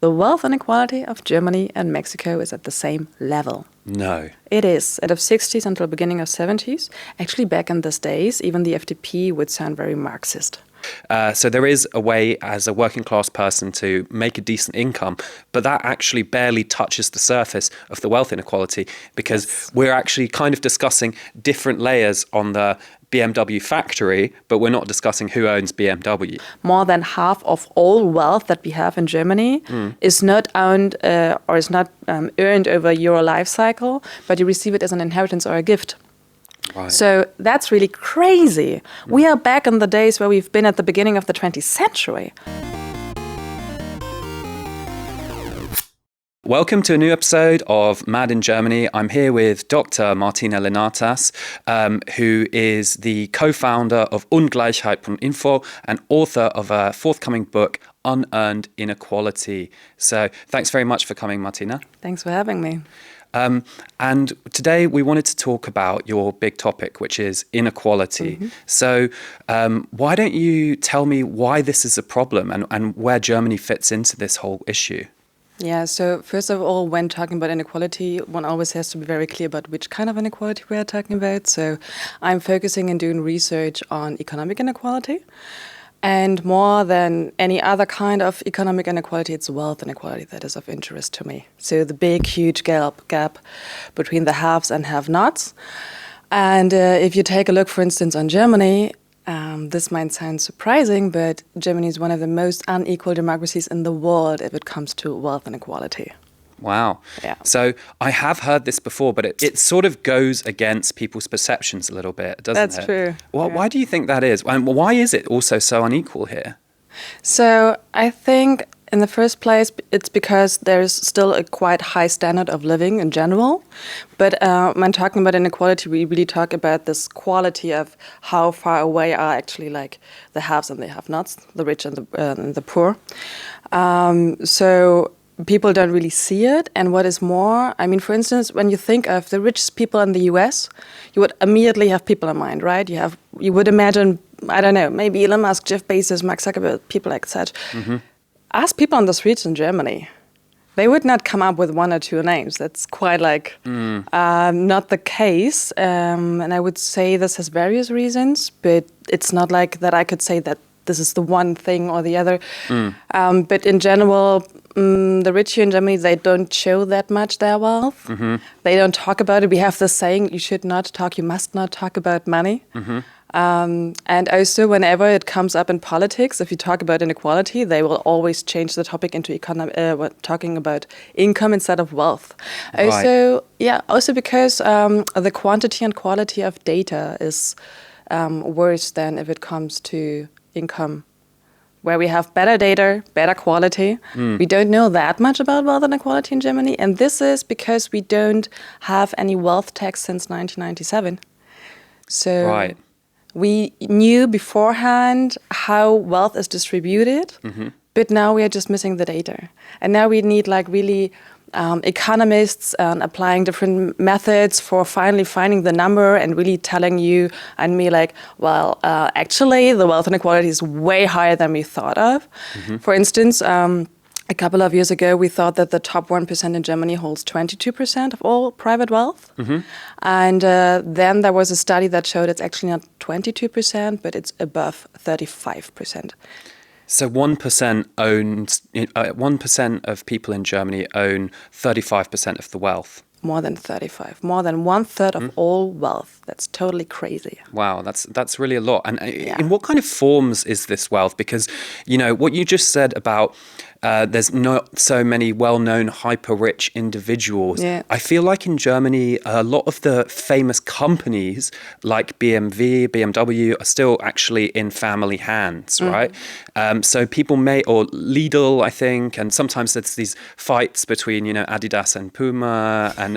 the wealth inequality of Germany and Mexico is at the same level. No. It is. At the 60s until the beginning of 70s. Actually, back in those days, even the FDP would sound very Marxist. So there is a way as a working class person to make a decent income, but that actually barely touches the surface of the wealth inequality, because we're actually kind of discussing different layers on the BMW factory, but we're not discussing who owns BMW. More than half of all wealth that we have in Germany is not owned or is not earned over your life cycle, but you receive it as an inheritance or a gift. Right. So that's really crazy. We are back in the days where we've been at the beginning of the 20th century. Welcome to a new episode of Mad in Germany. I'm here with Dr. Martyna Linartas, who is the co-founder of Ungleichheit.info and author of a forthcoming book, Unearned Inequality. So thanks very much for coming, Martyna. Thanks for having me. And today we wanted to talk about your big topic, which is inequality. So why don't you tell me why this is a problem and where Germany fits into this whole issue? Yeah, so first of all, when talking about inequality, one always has to be very clear about which kind of inequality we are talking about. So I'm focusing and doing research on economic inequality. And more than any other kind of economic inequality, it's wealth inequality that is of interest to me. So the big, huge gap between the haves and have-nots. And if you take a look, for instance, on Germany, this might sound surprising, but Germany is one of the most unequal democracies in the world if it comes to wealth inequality. Wow. Yeah. So I have heard this before, but it sort of goes against people's perceptions a little bit, doesn't it? That's true. Well, why do you think that is? And why is it also so unequal here? So I think in the first place, it's because there's still a quite high standard of living in general. But when talking about inequality, we really talk about this quality of how far away are actually like the haves and the have-nots, the rich and the poor. So people don't really see it. And what is more, I mean, for instance, when you think of the richest people in the US, you would immediately have people in mind, right? You would imagine, I don't know, maybe Elon Musk, Jeff Bezos, Mark Zuckerberg, people like that. Ask people on the streets in Germany. They would not come up with one or two names. That's quite like not the case. And I would say this has various reasons, but it's not like that I could say that this is the one thing or the other. But in general, the rich here in Germany, they don't show that much their wealth. They don't talk about it. We have this saying, you must not talk about money. And also, whenever it comes up in politics, if you talk about inequality, they will always change the topic into talking about income instead of wealth. Right. Also because the quantity and quality of data is worse than if it comes to income, where we have better data, better quality. We don't know that much about wealth inequality in Germany, and this is because we don't have any wealth tax since 1997. So Right. we knew beforehand how wealth is distributed, but now we are just missing the data. And now we need like really economists applying different methods for finally finding the number and really telling you and me like, well, actually the wealth inequality is way higher than we thought of. For instance, a couple of years ago, we thought that the top 1% in Germany holds 22% of all private wealth. And then there was a study that showed it's actually not 22%, but it's above 35%. So 1% of people in Germany own 35% of the wealth. More than 35, more than 1/3 of all wealth. That's totally crazy. Wow, that's really a lot. And in what kind of forms is this wealth? Because, you know, what you just said about there's not so many well-known hyper-rich individuals. Yeah. I feel like in Germany, a lot of the famous companies like BMW are still actually in family hands, right? So people or Lidl, I think, and sometimes there's these fights between, you know, Adidas and Puma and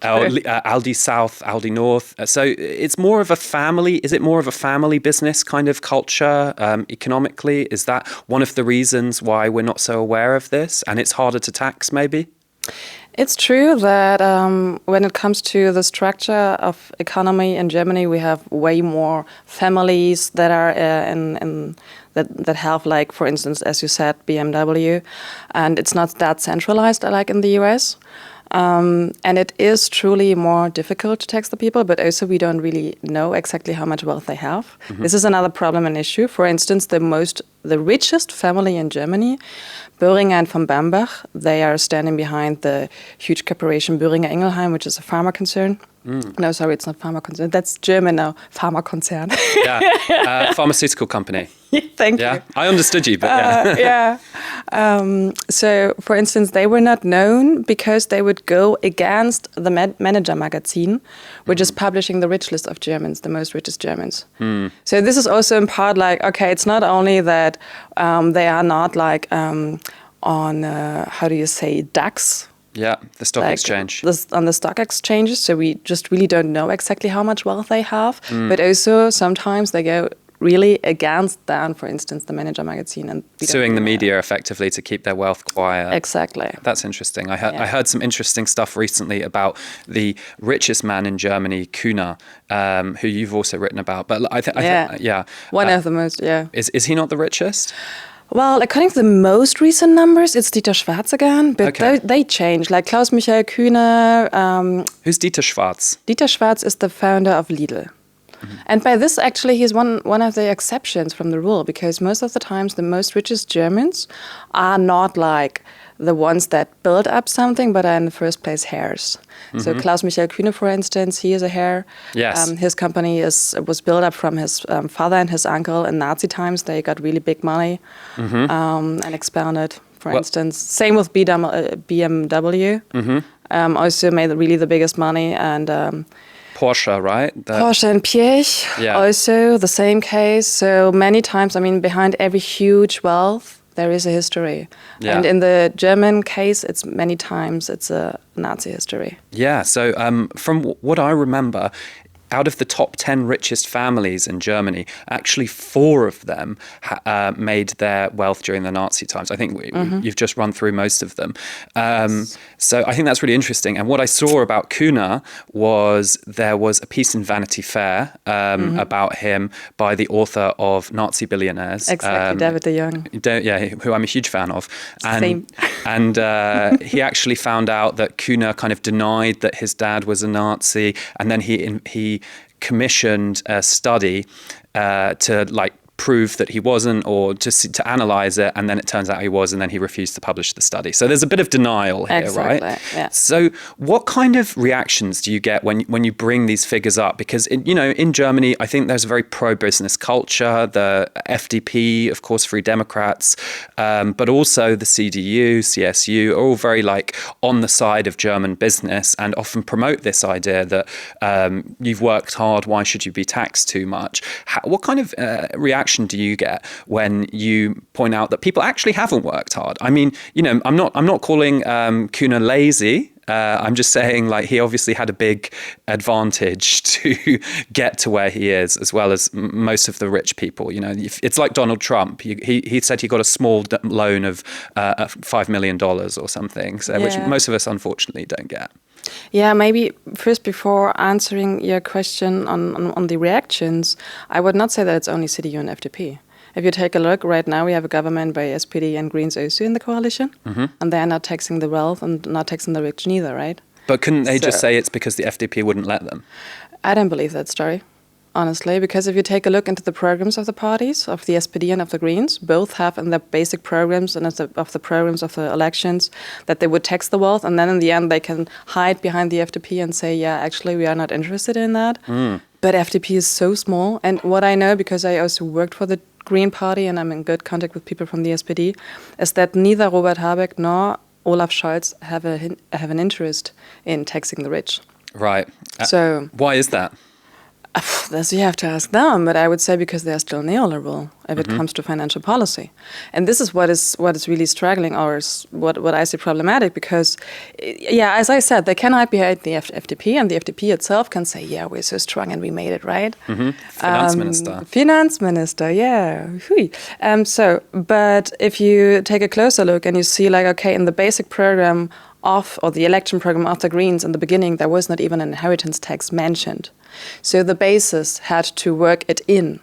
Aldi South, Aldi North. So it's more of a family. Is it more of a family business kind of culture economically? Is that one of the reasons why we're not so aware of this and it's harder to tax maybe? It's true that when it comes to the structure of economy in Germany, we have way more families that are in that have, like, for instance, as you said, BMW, and it's not that centralized like in the US. And it is truly more difficult to tax the people, but also we don't really know exactly how much wealth they have. This is another problem and issue. For instance, the richest family in Germany, Boehringer and von Bambach, they are standing behind the huge corporation Boehringer Ingelheim, which is a pharma concern. No, sorry, it's not pharma concern. That's German now. Pharma concern. Pharmaceutical company. Thank you. I understood you, but yeah. So, for instance, they were not known because they would go against the Manager magazine, which is publishing the rich list of Germans, the most richest Germans. So this is also in part like, okay, it's not only that they are not like on, how do you say, DAX. Yeah, the stock exchange. On the stock exchanges, so we just really don't know exactly how much wealth they have. But also sometimes they go really against that, for instance, the Manager magazine. And suing the media effectively to keep their wealth quiet. Exactly. That's interesting. I heard some interesting stuff recently about the richest man in Germany, Cuéllar, who you've also written about. But I think, one of the most, Is he not the richest? Well, according to the most recent numbers, it's Dieter Schwarz again, but they change. Like Klaus-Michael Kühne. Who's Dieter Schwarz? Dieter Schwarz is the founder of Lidl. And by this, actually, he's one of the exceptions from the rule, because most of the times the most richest Germans are not like the ones that build up something, but are in the first place heirs. So Klaus-Michael Kühne, for instance, he is a heir. Yes. His company was built up from his father and his uncle in Nazi times. They got really big money and expanded, for instance. Same with BMW. Also made really the biggest money. And Porsche, right? Porsche and Piech, also the same case. So many times, I mean, behind every huge wealth, there is a history. Yeah. And in the German case, it's many times it's a Nazi history. Yeah, so from what I remember, out of the top 10 richest families in Germany, actually 4 of them made their wealth during the Nazi times. I think you've just run through most of them. So I think that's really interesting. And what I saw about Kühne was there was a piece in Vanity Fair about him by the author of Nazi Billionaires. Exactly, David de Jong. Who I'm a huge fan of. Same. And he actually found out that Kühne kind of denied that his dad was a Nazi, and then he commissioned a study to like prove that he wasn't, or just to analyze it, and then it turns out he was, and then he refused to publish the study. So there's a bit of denial here, right? Yeah. So what kind of reactions do you get when you bring these figures up? Because in Germany, I think there's a very pro-business culture. The FDP, of course, Free Democrats, but also the CDU, CSU are all very like on the side of German business and often promote this idea that you've worked hard, why should you be taxed too much? What kind of reaction do you get when you point out that people actually haven't worked hard? I mean, I'm not calling Kühne lazy. I'm just saying, like, he obviously had a big advantage to get to where he is, as well as most of the rich people. It's like Donald Trump. He said he got a small loan of $5 million or something, which most of us unfortunately don't get. Yeah, maybe first, before answering your question on the reactions, I would not say that it's only CDU and FDP. If you take a look, right now we have a government by SPD and Greens also in the coalition, and they're not taxing the wealth and not taxing the rich neither, right? But couldn't they just say it's because the FDP wouldn't let them? I don't believe that story, honestly, because if you take a look into the programs of the parties, of the SPD and of the Greens, both have in their basic programs and of the programs of the elections that they would tax the wealth, and then in the end they can hide behind the FDP and say, yeah, actually we are not interested in that. But FDP is so small, and what I know, because I also worked for the Green Party and I'm in good contact with people from the SPD, is that neither Robert Habeck nor Olaf Scholz have an interest in taxing the rich. Right. So why is that? This you have to ask them, but I would say because they are still neoliberal if it comes to financial policy. And this is what is really struggling, or what I see problematic, because, as I said, they can hide behind the FDP, and the FDP itself can say, yeah, we're so strong and we made it, right? Finanzminister, yeah. But if you take a closer look and you see, like, okay, in the basic program or the election program of the Greens in the beginning, there was not even an inheritance tax mentioned. So the basis had to work it in.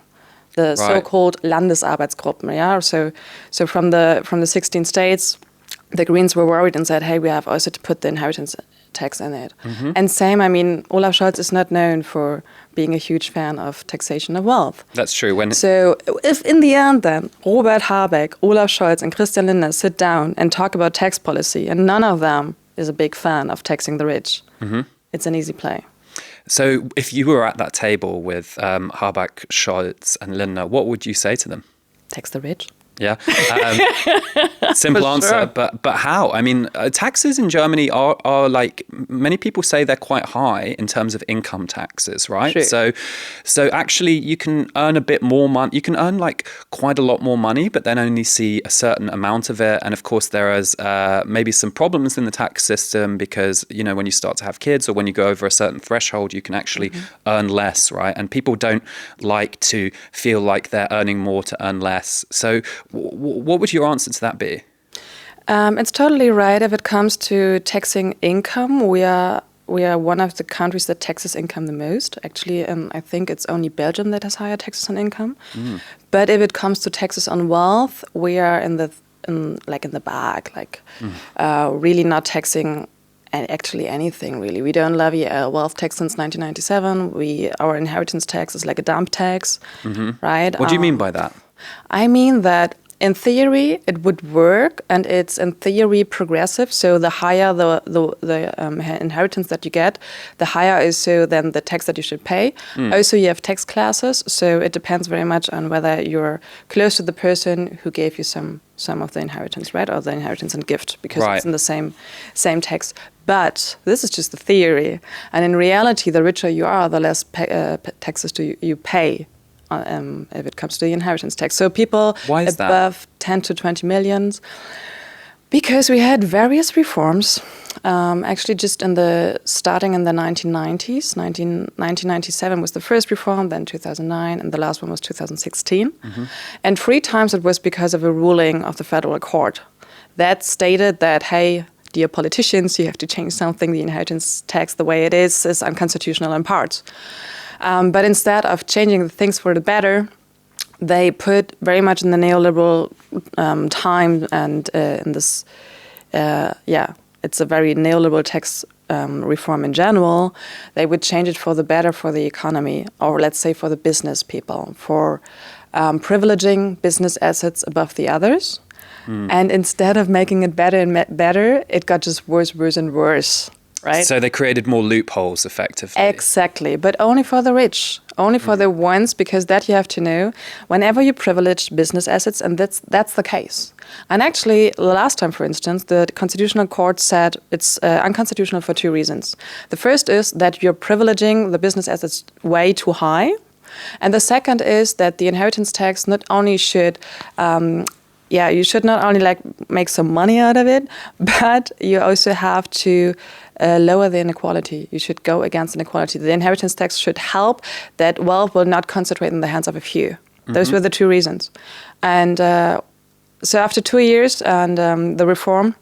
the so-called Landesarbeitsgruppen. Yeah, so from the 16 states, the Greens were worried and said, hey, we have also to put the inheritance tax in it. And same, I mean, Olaf Scholz is not known for being a huge fan of taxation of wealth. That's true. So if in the end then Robert Habeck, Olaf Scholz and Christian Lindner sit down and talk about tax policy and none of them is a big fan of taxing the rich, it's an easy play. So if you were at that table with Habeck, Scholz and Lindner, what would you say to them? Tax the rich. Yeah. Simple answer. Sure. But how? I mean, taxes in Germany are like, many people say they're quite high in terms of income taxes, right? True. So actually you can earn a bit more money. You can earn like quite a lot more money, but then only see a certain amount of it. And of course there is maybe some problems in the tax system because, you know, when you start to have kids or when you go over a certain threshold, you can actually earn less, right? And people don't like to feel like they're earning more to earn less. So what would your answer to that be? It's totally right. If it comes to taxing income, we are one of the countries that taxes income the most. Actually, I think it's only Belgium that has higher taxes on income. But if it comes to taxes on wealth, we are in the back, really not taxing actually anything really. We don't levy a wealth tax since 1997. Our inheritance tax is like a dump tax, right? What do you mean by that? I mean that in theory it would work, and it's in theory progressive. So the higher the inheritance that you get, the higher is so then the tax that you should pay. Also, you have tax classes, so it depends very much on whether you're close to the person who gave you some of the inheritance, right, or the inheritance and gift, because it's in the same tax. But this is just the theory, and in reality, the richer you are, the less taxes you pay. If it comes to the inheritance tax. So people above 10 to 20 millions, because we had various reforms, actually just starting in the 1990s. 1997 was the first reform, then 2009, and the last one was 2016. And 3 times it was because of a ruling of the federal court that stated that, hey, dear politicians, you have to change something. The inheritance tax, the way it is unconstitutional in parts. But instead of changing the things for the better, they put very much in the neoliberal time, and in this, it's a very neoliberal tax reform in general. They would change it for the better for the economy, or let's say for the business people, for privileging business assets above the others. And instead of making it better and better, it got just worse and worse. Right? So they created more loopholes, effectively. Exactly, but only for the rich, only for the ones, because that you have to know, whenever you privilege business assets, and that's the case. And actually, last time, for instance, the Constitutional Court said it's unconstitutional for 2 reasons. The first is that you're privileging the business assets way too high. And the second is that the inheritance tax not only should... you should not only make some money out of it, but you also have to lower the inequality. You should go against inequality. The inheritance tax should help that wealth will not concentrate in the hands of a few. Those were the 2 reasons. And so after 2 years and the reform,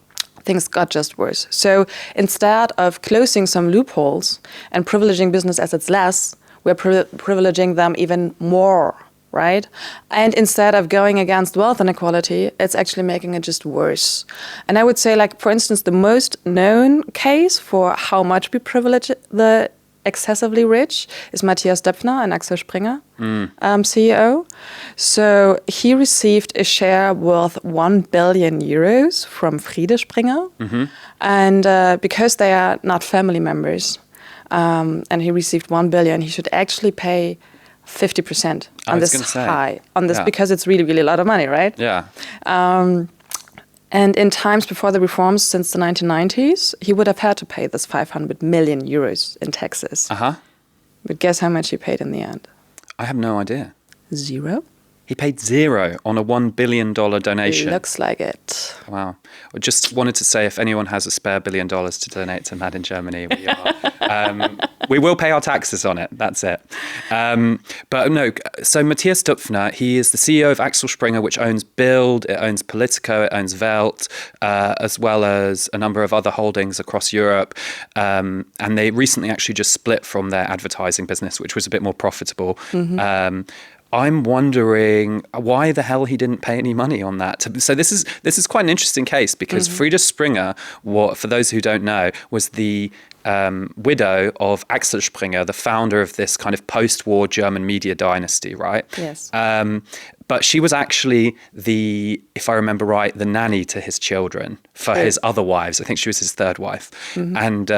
things got just worse. So instead of closing some loopholes and privileging business assets less, we're privileging them even more. Right? And instead of going against wealth inequality, it's actually making it just worse. And I would say, for instance, the most known case for how much we privilege the excessively rich is Matthias Ddfner and Axel Springer, CEO. So he received a share worth 1 billion euros from Friede Springer. And because they are not family members, and he received 1 billion, he should actually pay 50% on this because it's really, really a lot of money, right? Yeah. And in times before the reforms since the 1990s, he would have had to pay this 500 million euros in taxes. But guess how much he paid in the end? I have no idea. 0. He paid 0 on a $1 billion donation. It looks like it. Wow. I just wanted to say, if anyone has a spare $1 billion to donate to Mad in Germany, we will pay our taxes on it. That's it. But no, so Matthias Ddfner, he is the CEO of Axel Springer, which owns Bild, it owns Politico, it owns Welt, as well as a number of other holdings across Europe. And they recently actually just split from their advertising business, which was a bit more profitable. I'm wondering why the hell he didn't pay any money on that. So this is quite an interesting case because Frieda Springer, for those who don't know, was the widow of Axel Springer, the founder of this kind of post-war German media dynasty, right? Yes. But she was actually if I remember right, the nanny to his children for his other wives. I think she was his third wife. And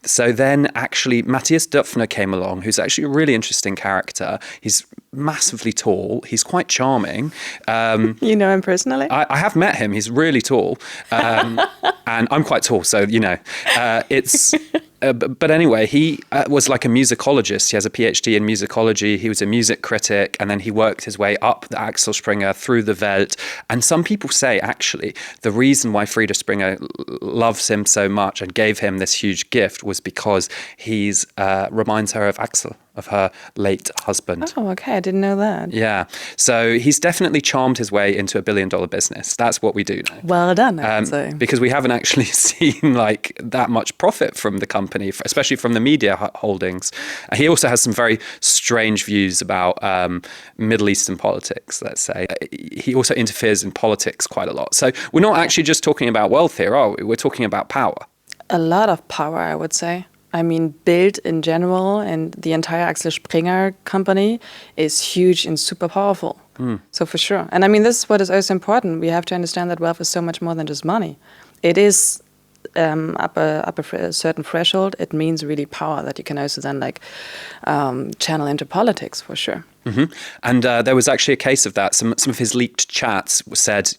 so then actually Matthias Ddfner came along, who's actually a really interesting character. He's massively tall. He's quite charming. You know him personally? I have met him. He's really tall. And I'm quite tall, so, it's... but anyway, he was like a musicologist. He has a PhD in musicology. He was a music critic, and then he worked his way up the Axel Springer through the Welt. And some people say, actually, the reason why Frieda Springer loves him so much and gave him this huge gift was because he's reminds her of Axel, of her late husband. Oh, okay. I didn't know that. Yeah. So he's definitely charmed his way into $1 billion business. That's what we do know. Well done, I would say. Because we haven't actually seen like that much profit from the company, especially from the media holdings. He also has some very strange views about Middle Eastern politics, let's say. He also interferes in politics quite a lot. So we're not actually just talking about wealth here, are we? We're talking about power. A lot of power, I would say. I mean, Bild in general and the entire Axel Springer company is huge and super powerful. So for sure. And I mean, this is what is also important. We have to understand that wealth is so much more than just money. It is up a certain threshold. It means really power that you can also then channel into politics for sure. And there was actually a case of that. Some of his leaked chats said,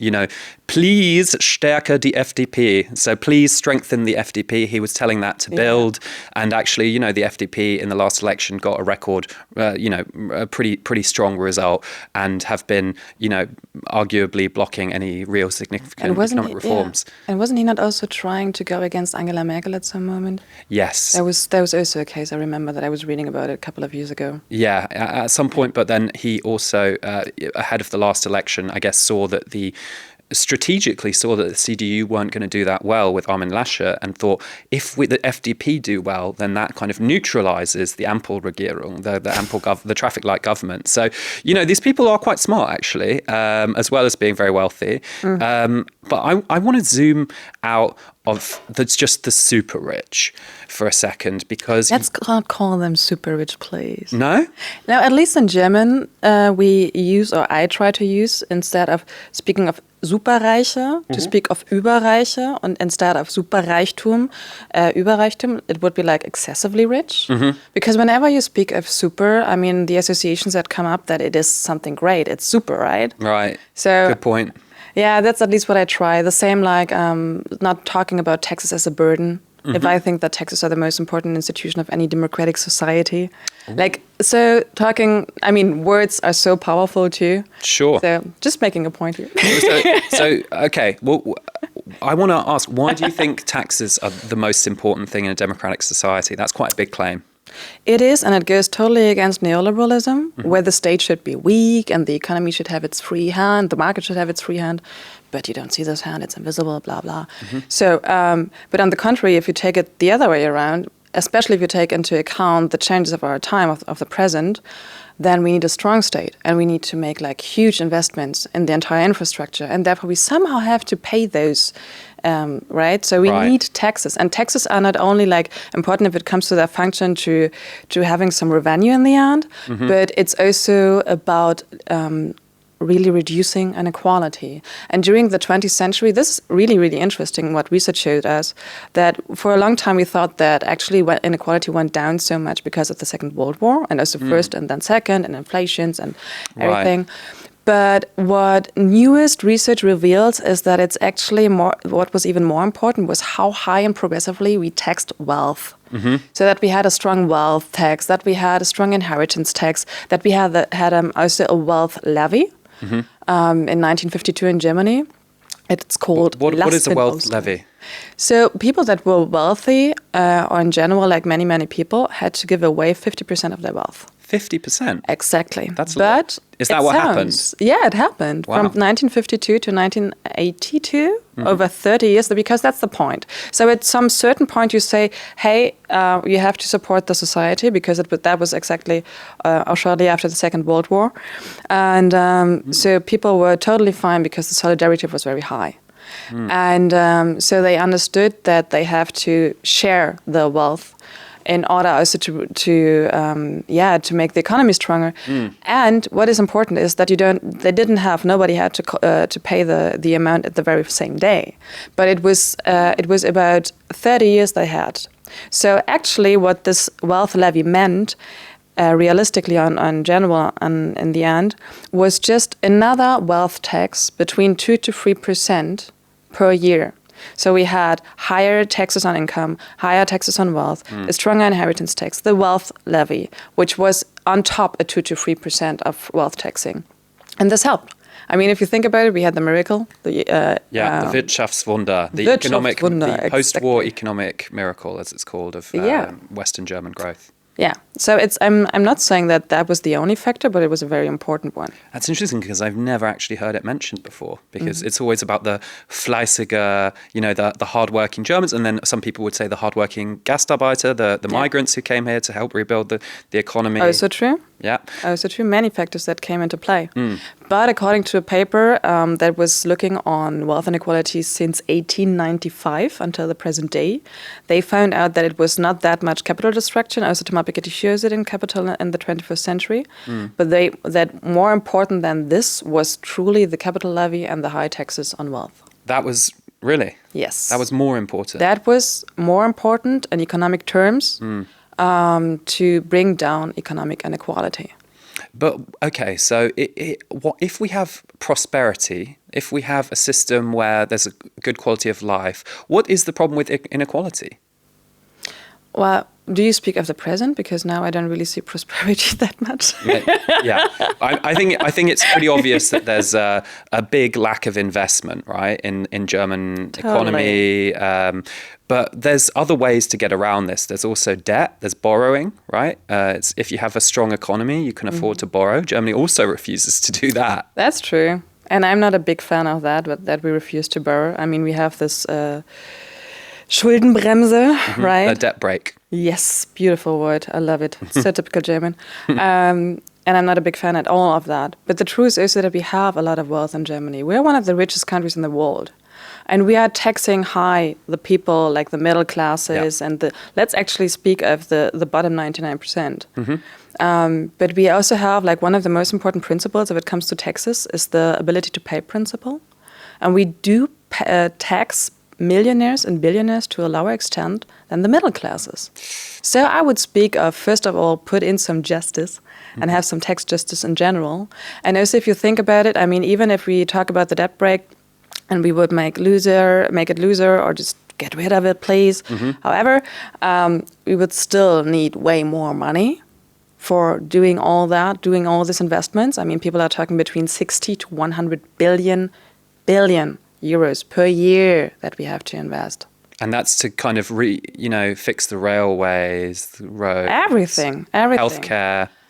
please stärke die FDP. So please strengthen the FDP. He was telling that to Bild. And actually, the FDP in the last election got a record, a pretty strong result and have been, arguably blocking any real significant economic reforms. Yeah. And wasn't he not also trying to go against Angela Merkel at some moment? Yes. There was also a case, I remember, that I was reading about it a couple of years ago. Yeah, at some point. But then he also, ahead of the last election, I guess, strategically saw that the CDU weren't going to do that well with Armin Laschet and thought if the FDP do well, then that kind of neutralizes the Ampelregierung, the traffic light government. So, these people are quite smart, actually, as well as being very wealthy. But I want to zoom out of just the super rich for a second because... Let's not call them super rich, please. No? Now, at least in German, we use, or I try to use, instead of speaking of Superreiche, to speak of Überreiche, and instead of Superreichtum, Überreichtum, it would be like excessively rich. Because whenever you speak of super, I mean, the associations that come up that it is something great, it's super, right? Right. So, good point. Yeah, that's at least what I try. The same not talking about taxes as a burden. If I think that taxes are the most important institution of any democratic society. Words are so powerful too. Sure. So just making a point here. Okay. Well, I want to ask, why do you think taxes are the most important thing in a democratic society? That's quite a big claim. It is, and it goes totally against neoliberalism, where the state should be weak and the economy should have its free hand, the market should have its free hand, but you don't see this hand, it's invisible, blah, blah. So, but on the contrary, if you take it the other way around, especially if you take into account the changes of our time, of the present, then we need a strong state and we need to make huge investments in the entire infrastructure, and therefore we somehow have to pay those. Right? So we need taxes. And taxes are not only important if it comes to their function to having some revenue in the end, but it's also about really reducing inequality. And during the 20th century, this is really, really interesting what research showed us, that for a long time we thought that actually inequality went down so much because of the Second World War, and also first and then second, and inflations and everything. But what newest research reveals is that it's actually what was even more important was how high and progressively we taxed wealth. So that we had a strong wealth tax, that we had a strong inheritance tax, that we had also a wealth levy in 1952 in Germany. It's called What is a wealth levy? So people that were wealthy, or in general, many people, had to give away 50% of their wealth. 50%? Exactly. That's a lot. Is that what happened? Yeah, it happened. Wow. From 1952 to 1982, over 30 years, because that's the point. So at some certain point you say, hey, you have to support the society, because that was exactly shortly after the Second World War. And so people were totally fine because the solidarity was very high. And so they understood that they have to share the wealth in order also to make the economy stronger. And what is important is that nobody had to pay the amount at the very same day, but it was about 30 years they had. So actually, what this wealth levy meant, realistically on general and in the end, was just another wealth tax between 2 to 3% per year. So we had higher taxes on income, higher taxes on wealth, a stronger inheritance tax, the wealth levy, which was on top a 2 to 3% of wealth taxing. And this helped. I mean, if you think about it, we had the miracle. The Wirtschaftswunder, the post-war economic miracle, as it's called, of Western German growth. Yeah, so I'm not saying that was the only factor, but it was a very important one. That's interesting because I've never actually heard it mentioned before, because it's always about the fleißige, the hardworking Germans, and then some people would say the hardworking Gastarbeiter, the migrants who came here to help rebuild the economy. Oh, so true? Yeah. Oh, so true. Many factors that came into play. But according to a paper that was looking on wealth inequality since 1895 until the present day, they found out that it was not that much capital destruction, also to it in capital in the 21st century. But that more important than this was truly the capital levy and the high taxes on wealth. That was really? Yes. That was more important. That was more important in economic terms to bring down economic inequality. But, okay, so what if we have prosperity, if we have a system where there's a good quality of life, what is the problem with inequality? Well, do you speak of the present? Because now I don't really see prosperity that much. Yeah. I think it's pretty obvious that there's a big lack of investment, right, in German economy. But there's other ways to get around this. There's also debt. There's borrowing, right? If you have a strong economy, you can afford to borrow. Germany also refuses to do that. That's true. And I'm not a big fan of that, but that we refuse to borrow. I mean, we have this Schuldenbremse, right? A debt break. Yes, beautiful word. I love it. It's so typical German. And I'm not a big fan at all of that. But the truth is that we have a lot of wealth in Germany. We're one of the richest countries in the world. And we are taxing high the people, like the middle classes, and let's actually speak of the bottom 99%. But we also have, like, one of the most important principles if it comes to taxes is the ability to pay principle. And we do tax millionaires and billionaires to a lower extent than the middle classes. So I would speak of, first of all, put in some justice and have some tax justice in general. And also, if you think about it, I mean, even if we talk about the debt break and we would make it loser or just get rid of it, please. However, we would still need way more money for doing all these investments. I mean, people are talking between 60 to 100 billion euros per year that we have to invest. And that's to kind of fix the railways, the roads, everything.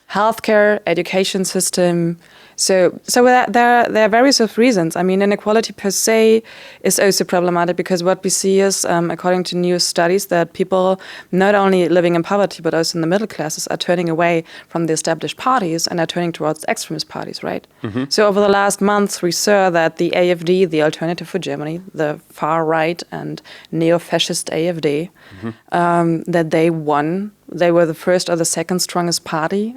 Healthcare, education system. So there are various of reasons. I mean, inequality per se is also problematic because what we see is, according to new studies, that people not only living in poverty but also in the middle classes are turning away from the established parties and are turning towards extremist parties, right? So over the last months, we saw that the AfD, the Alternative for Germany, the far right and neo-fascist AfD, that they won. They were the first or the second strongest party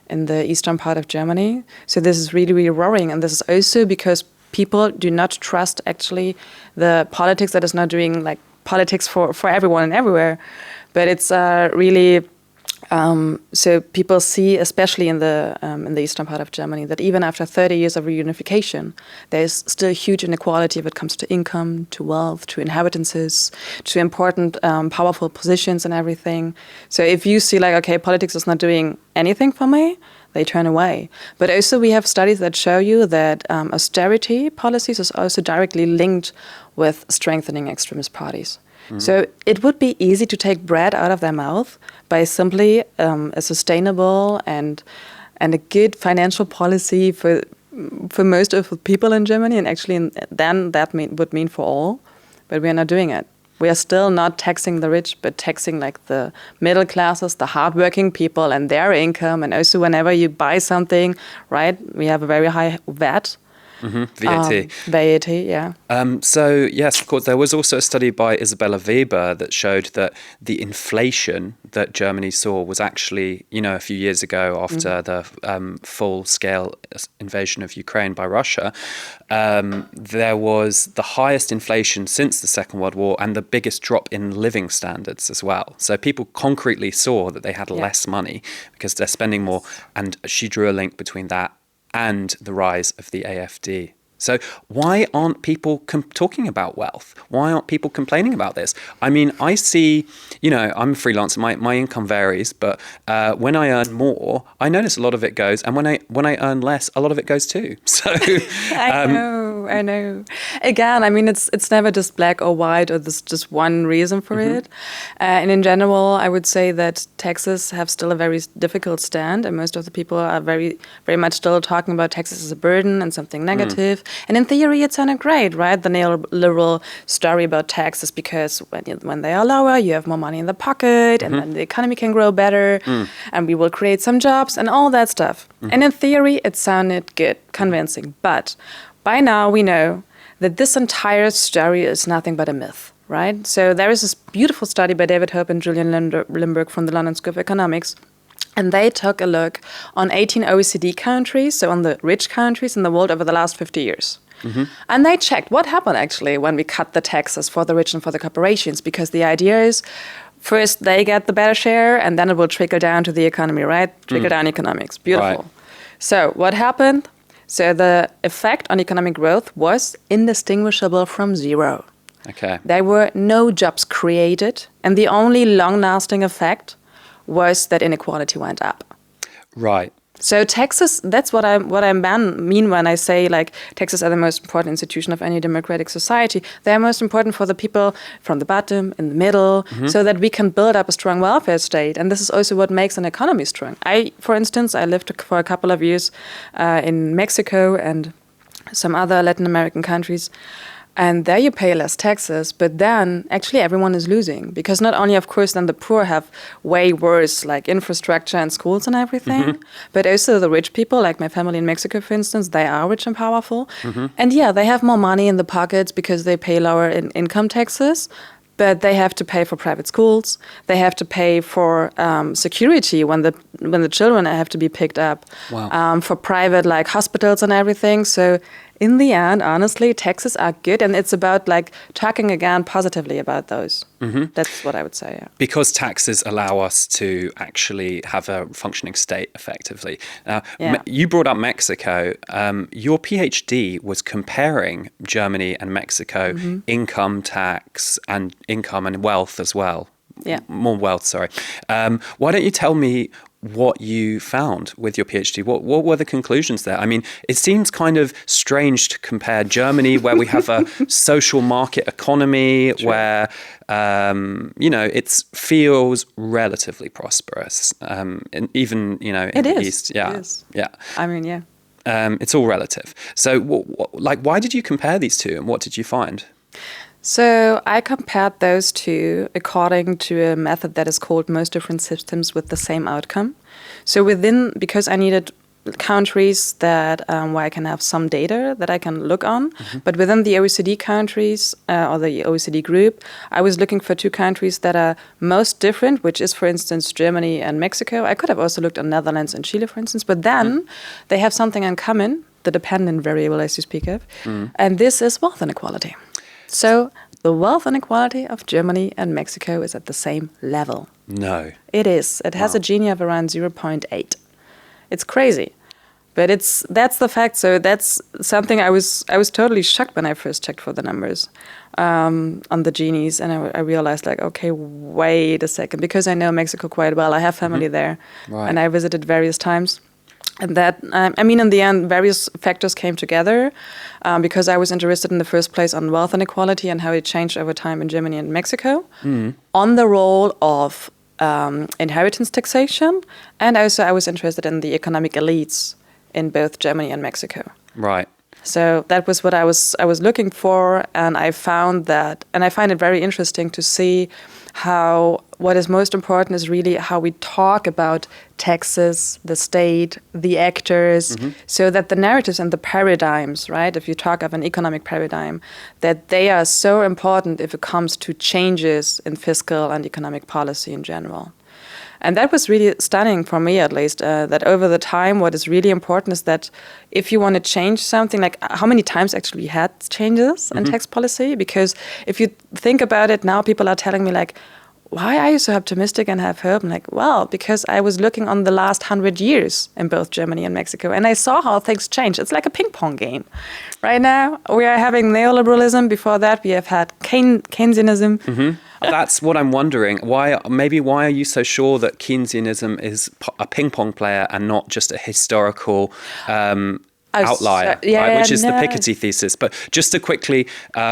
in the eastern part of Germany. So this is really, really worrying. And this is also because people do not trust actually the politics that is not doing like politics for everyone and everywhere. But it's really, so people see, especially in the eastern part of Germany, that even after 30 years of reunification, there's still huge inequality if it comes to income, to wealth, to inheritances, to important powerful positions and everything. So if you see like, okay, politics is not doing anything for me, they turn away. But also we have studies that show you that austerity policies is also directly linked with strengthening extremist parties. So it would be easy to take bread out of their mouth by simply a sustainable and a good financial policy for most of the people in Germany, and actually then that would mean for all, but we are not doing it. We are still not taxing the rich, but taxing like the middle classes, the hardworking people and their income. And also whenever you buy something, right, we have a very high VAT. VAT. VAT, yeah. So, yes, of course, there was also a study by Isabella Weber that showed that the inflation that Germany saw was actually, a few years ago after the full-scale invasion of Ukraine by Russia, there was the highest inflation since the Second World War and the biggest drop in living standards as well. So people concretely saw that they had less money because they're spending more, and she drew a link between that and the rise of the AfD. So why aren't people talking about wealth? Why aren't people complaining about this? I mean, I see, I'm a freelancer, my income varies, but when I earn more, I notice a lot of it goes, and when I earn less, a lot of it goes too. So I know. Again, I mean, it's never just black or white or there's just one reason for it. And in general, I would say that taxes have still a very difficult stand, and most of the people are very, very much still talking about taxes as a burden and something negative. And in theory, it sounded great, right? The neoliberal story about taxes, because when they are lower, you have more money in the pocket, and then the economy can grow better, and we will create some jobs and all that stuff. And in theory, it sounded good, convincing. But by now, we know that this entire story is nothing but a myth, right? So there is this beautiful study by David Hope and Julian Limburg from the London School of Economics. And they took a look on 18 OECD countries, so on the rich countries in the world over the last 50 years. And they checked what happened actually when we cut the taxes for the rich and for the corporations, because the idea is first they get the better share and then it will trickle down to the economy, right? Trickle down economics. Beautiful. Right. So what happened? So the effect on economic growth was indistinguishable from zero. Okay. There were no jobs created, and the only long-lasting effect was that inequality went up. Right. So taxes, that's what I mean when I say like taxes are the most important institution of any democratic society. They are most important for the people from the bottom, in the middle, so that we can build up a strong welfare state. And this is also what makes an economy strong. For instance, I lived for a couple of years in Mexico and some other Latin American countries. And there you pay less taxes, but then actually everyone is losing, because not only, of course, then the poor have way worse like infrastructure and schools and everything, but also the rich people, like my family in Mexico, for instance, they are rich and powerful. And yeah, they have more money in the pockets because they pay lower income taxes, but they have to pay for private schools. They have to pay for security when the children have to be picked up, for private like hospitals and everything. So in the end, honestly, taxes are good, and it's about like talking again positively about those. That's what I would say. Yeah. Because taxes allow us to actually have a functioning state effectively. Now, you brought up Mexico. Your PhD was comparing Germany and Mexico income tax and income and wealth as well. Yeah. More wealth, sorry. Why don't you tell me what you found with your PhD? What were the conclusions there? I mean, it seems kind of strange to compare Germany, where we have a social market economy, where, it feels relatively prosperous. And even, in the East. Yeah. It is. Yeah. I mean, yeah. It's all relative. So, why did you compare these two, and what did you find? So I compared those two according to a method that is called most different systems with the same outcome. So because I needed countries that where I can have some data that I can look on, but within the OECD countries or the OECD group, I was looking for two countries that are most different, which is, for instance, Germany and Mexico. I could have also looked at Netherlands and Chile, for instance, but then they have something in common, the dependent variable, as you speak of, and this is wealth inequality. So the wealth inequality of Germany and Mexico is at the same level. No. It is. It has a Gini of around 0.8. It's crazy. But that's the fact. So that's something I was totally shocked when I first checked for the numbers on the Ginis. And I realized, like, okay, wait a second. Because I know Mexico quite well. I have family there. Right. And I visited various times. And that, I mean, in the end, various factors came together because I was interested in the first place on wealth inequality and how it changed over time in Germany and Mexico, on the role of inheritance taxation, and also I was interested in the economic elites in both Germany and Mexico. Right. So that was what I was looking for, and I found that, and I find it very interesting to see how what is most important is really how we talk about taxes, the state, the actors, so that the narratives and the paradigms, right, if you talk of an economic paradigm, that they are so important if it comes to changes in fiscal and economic policy in general. And that was really stunning for me, at least, that over the time, what is really important is that if you want to change something, like how many times actually we had changes in tax policy? Because if you think about it now, people are telling me like, why are you so optimistic and have hope? I'm like, well, because I was looking on the last 100 years in both Germany and Mexico, and I saw how things change. It's like a ping pong game. Right now, we are having neoliberalism. Before that, we have had Keynesianism. That's what I'm wondering. Why are you so sure that Keynesianism is a ping pong player and not just a historical outlier, right? Which is the Piketty thesis. But just to quickly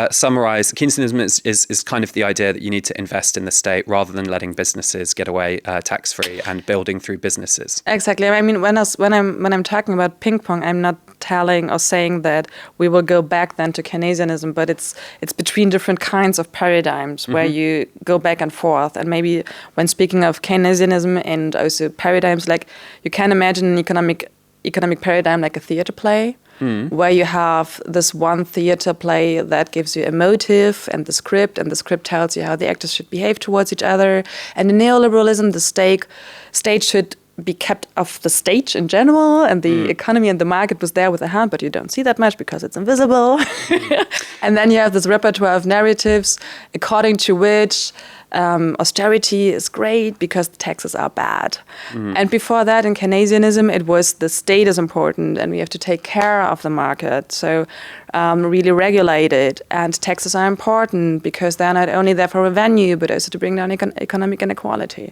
summarize, Keynesianism is kind of the idea that you need to invest in the state rather than letting businesses get away tax-free and building through businesses. Exactly. I mean, when I'm talking about ping pong, I'm not telling or saying that we will go back then to Keynesianism, but it's between different kinds of paradigms where you go back and forth. And maybe when speaking of Keynesianism and also paradigms, like you can imagine an economic paradigm like a theater play, where you have this one theater play that gives you a motive and the script tells you how the actors should behave towards each other. And in neoliberalism, the stage should be kept off the stage in general, and the economy and the market was there with a hand, but you don't see that much because it's invisible. And then you have this repertoire of narratives according to which austerity is great because the taxes are bad. And before that, in Keynesianism, it was the state is important and we have to take care of the market. So really regulate it. And taxes are important because they're not only there for revenue, but also to bring down economic inequality.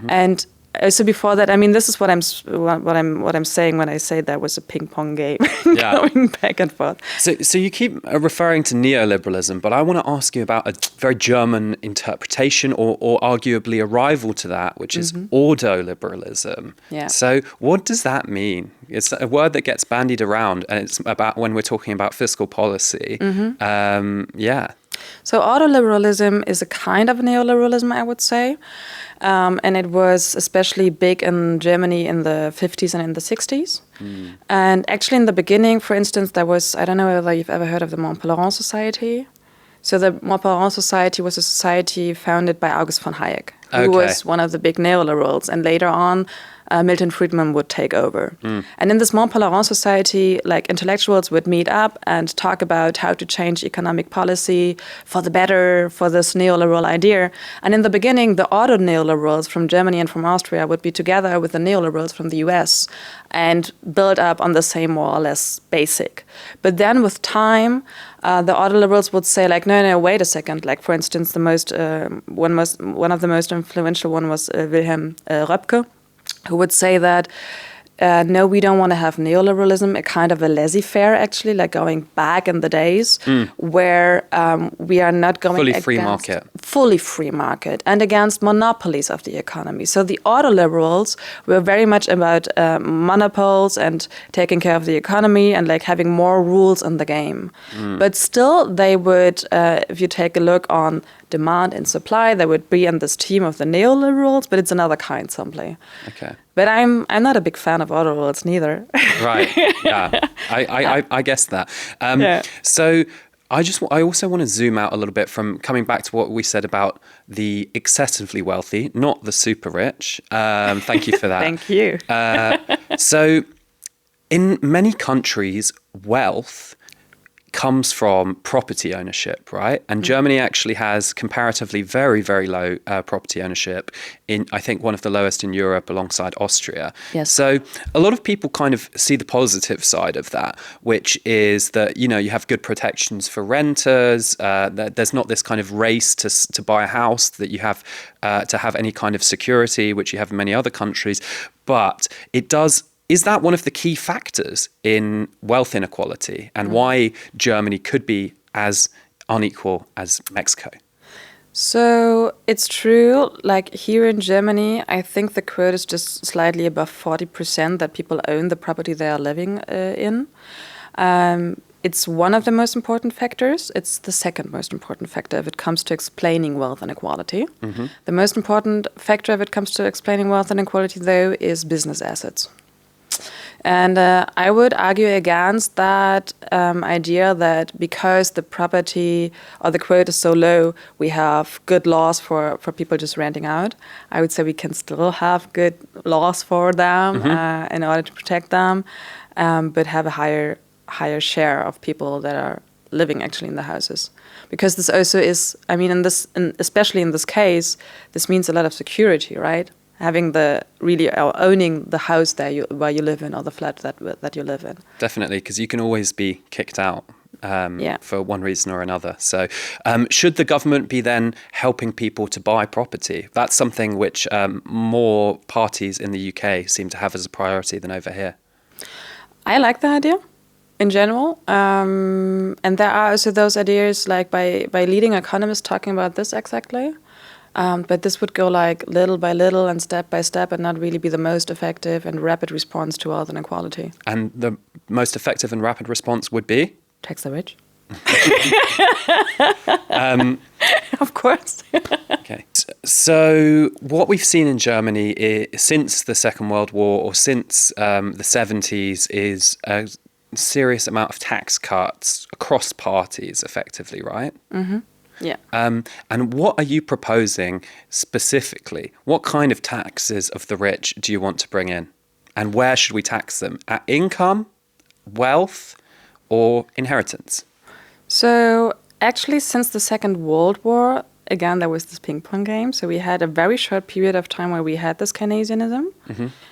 And so before that, I mean, this is what I'm saying when I say that was a ping pong game, going back and forth. So you keep referring to neoliberalism, but I want to ask you about a very German interpretation, or arguably a rival to that, which is ordoliberalism. Yeah. So what does that mean? It's a word that gets bandied around, and it's about when we're talking about fiscal policy. So ordoliberalism is a kind of neoliberalism, I would say. And it was especially big in Germany in the 50s and in the 60s. And actually in the beginning, for instance, there was, I don't know whether you've ever heard of the Montpellier Society. So the Montpellier Society was a society founded by August von Hayek, who was one of the big neoliberals. And later on, Milton Friedman would take over. And in this Montpellier Society, like intellectuals would meet up and talk about how to change economic policy for the better, for this neoliberal idea. And in the beginning, the auto neoliberals from Germany and from Austria would be together with the neoliberals from the US and build up on the same more or less basic. But then with time, the autoliberals would say like, no, wait a second. Like, for instance, one of the most influential one was Wilhelm Röpke, who would say that, no, we don't want to have neoliberalism, a kind of a laissez-faire, actually, like going back in the days where we are not going fully free market. Fully free market and against monopolies of the economy. So the autoliberals were very much about monopoles and taking care of the economy and like having more rules in the game. But still, they would, if you take a look on demand and supply, they would be in this team of the neoliberals, but it's another kind simply. Okay. But I'm not a big fan of autoliberals neither. Right. Yeah. I guess that. So I also want to zoom out a little bit from coming back to what we said about the excessively wealthy, not the super rich. Thank you for that. Thank you. So in many countries, wealth comes from property ownership, right? And Germany actually has comparatively very, very low property ownership, I think one of the lowest in Europe alongside Austria. Yes. So a lot of people kind of see the positive side of that, which is that, you know, you have good protections for renters, that there's not this kind of race to buy a house, that you have to have any kind of security, which you have in many other countries. But it does Is that one of the key factors in wealth inequality and why Germany could be as unequal as Mexico? So it's true, like here in Germany, I think the quote is just slightly above 40% that people own the property they are living in. It's one of the most important factors. It's the second most important factor if it comes to explaining wealth inequality. The most important factor if it comes to explaining wealth inequality, though, is business assets. And I would argue against that idea that because the property or the quote is so low, we have good laws for people just renting out. I would say we can still have good laws for them in order to protect them, but have a higher share of people that are living actually in the houses. Because this also is, I mean, especially in this case, this means a lot of security, right? Having owning the house where you live in, or the flat that you live in. Definitely, because you can always be kicked out for one reason or another. So should the government be then helping people to buy property? That's something which more parties in the UK seem to have as a priority than over here. I like the idea in general. And there are also those ideas like by leading economists talking about this exactly. But this would go like little by little and step by step and not really be the most effective and rapid response to wealth inequality. And the most effective and rapid response would be? Tax the rich. Of course. Okay. So what we've seen in Germany since the Second World War or since the 70s is a serious amount of tax cuts across parties, effectively, right? Mm-hmm. Yeah. And what are you proposing specifically? What kind of taxes of the rich do you want to bring in? And where should we tax them? At income, wealth, or inheritance? So actually, since the Second World War, again, there was this ping pong game. So we had a very short period of time where we had this Keynesianism,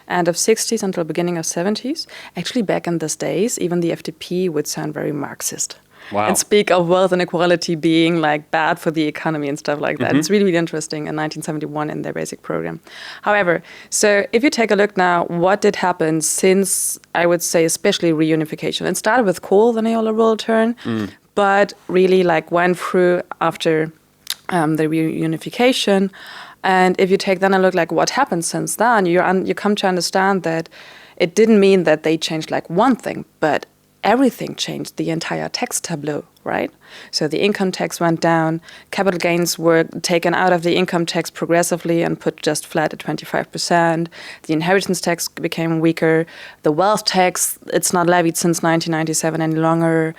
and of 60s until beginning of 70s. Actually, back in those days, even the FDP would sound very Marxist. Wow. And speak of wealth inequality being like bad for the economy and stuff like that. It's really, really interesting in 1971 in their basic program. However, so if you take a look now, what did happen since, I would say, especially reunification? It started with coal, the neoliberal turn, but really like went through after the reunification. And if you take then a look like what happened since then, you come to understand that it didn't mean that they changed like one thing, but everything changed, the entire tax tableau, right? So the income tax went down, capital gains were taken out of the income tax progressively and put just flat at 25%. The inheritance tax became weaker. The wealth tax, it's not levied since 1997 any longer.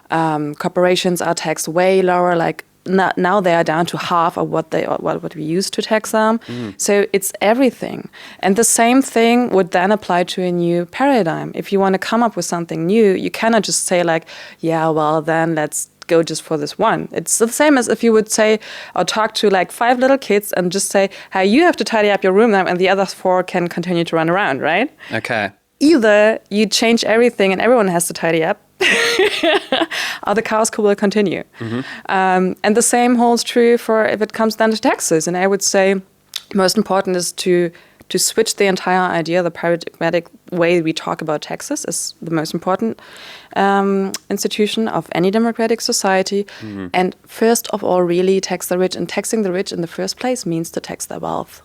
Corporations are taxed way lower, like now they are down to half of what we used to tax them. So it's everything. And the same thing would then apply to a new paradigm. If you want to come up with something new, you cannot just say like, yeah, well, then let's go just for this one. It's the same as if you would say or talk to like 5 little kids and just say, hey, you have to tidy up your room now and the other 4 can continue to run around, right? Okay. Either you change everything and everyone has to tidy up, or the chaos will continue. And the same holds true for if it comes down to taxes. And I would say most important is to switch the entire idea. The paradigmatic way we talk about taxes is the most important institution of any democratic society. And first of all, really tax the rich. And taxing the rich in the first place means to tax their wealth.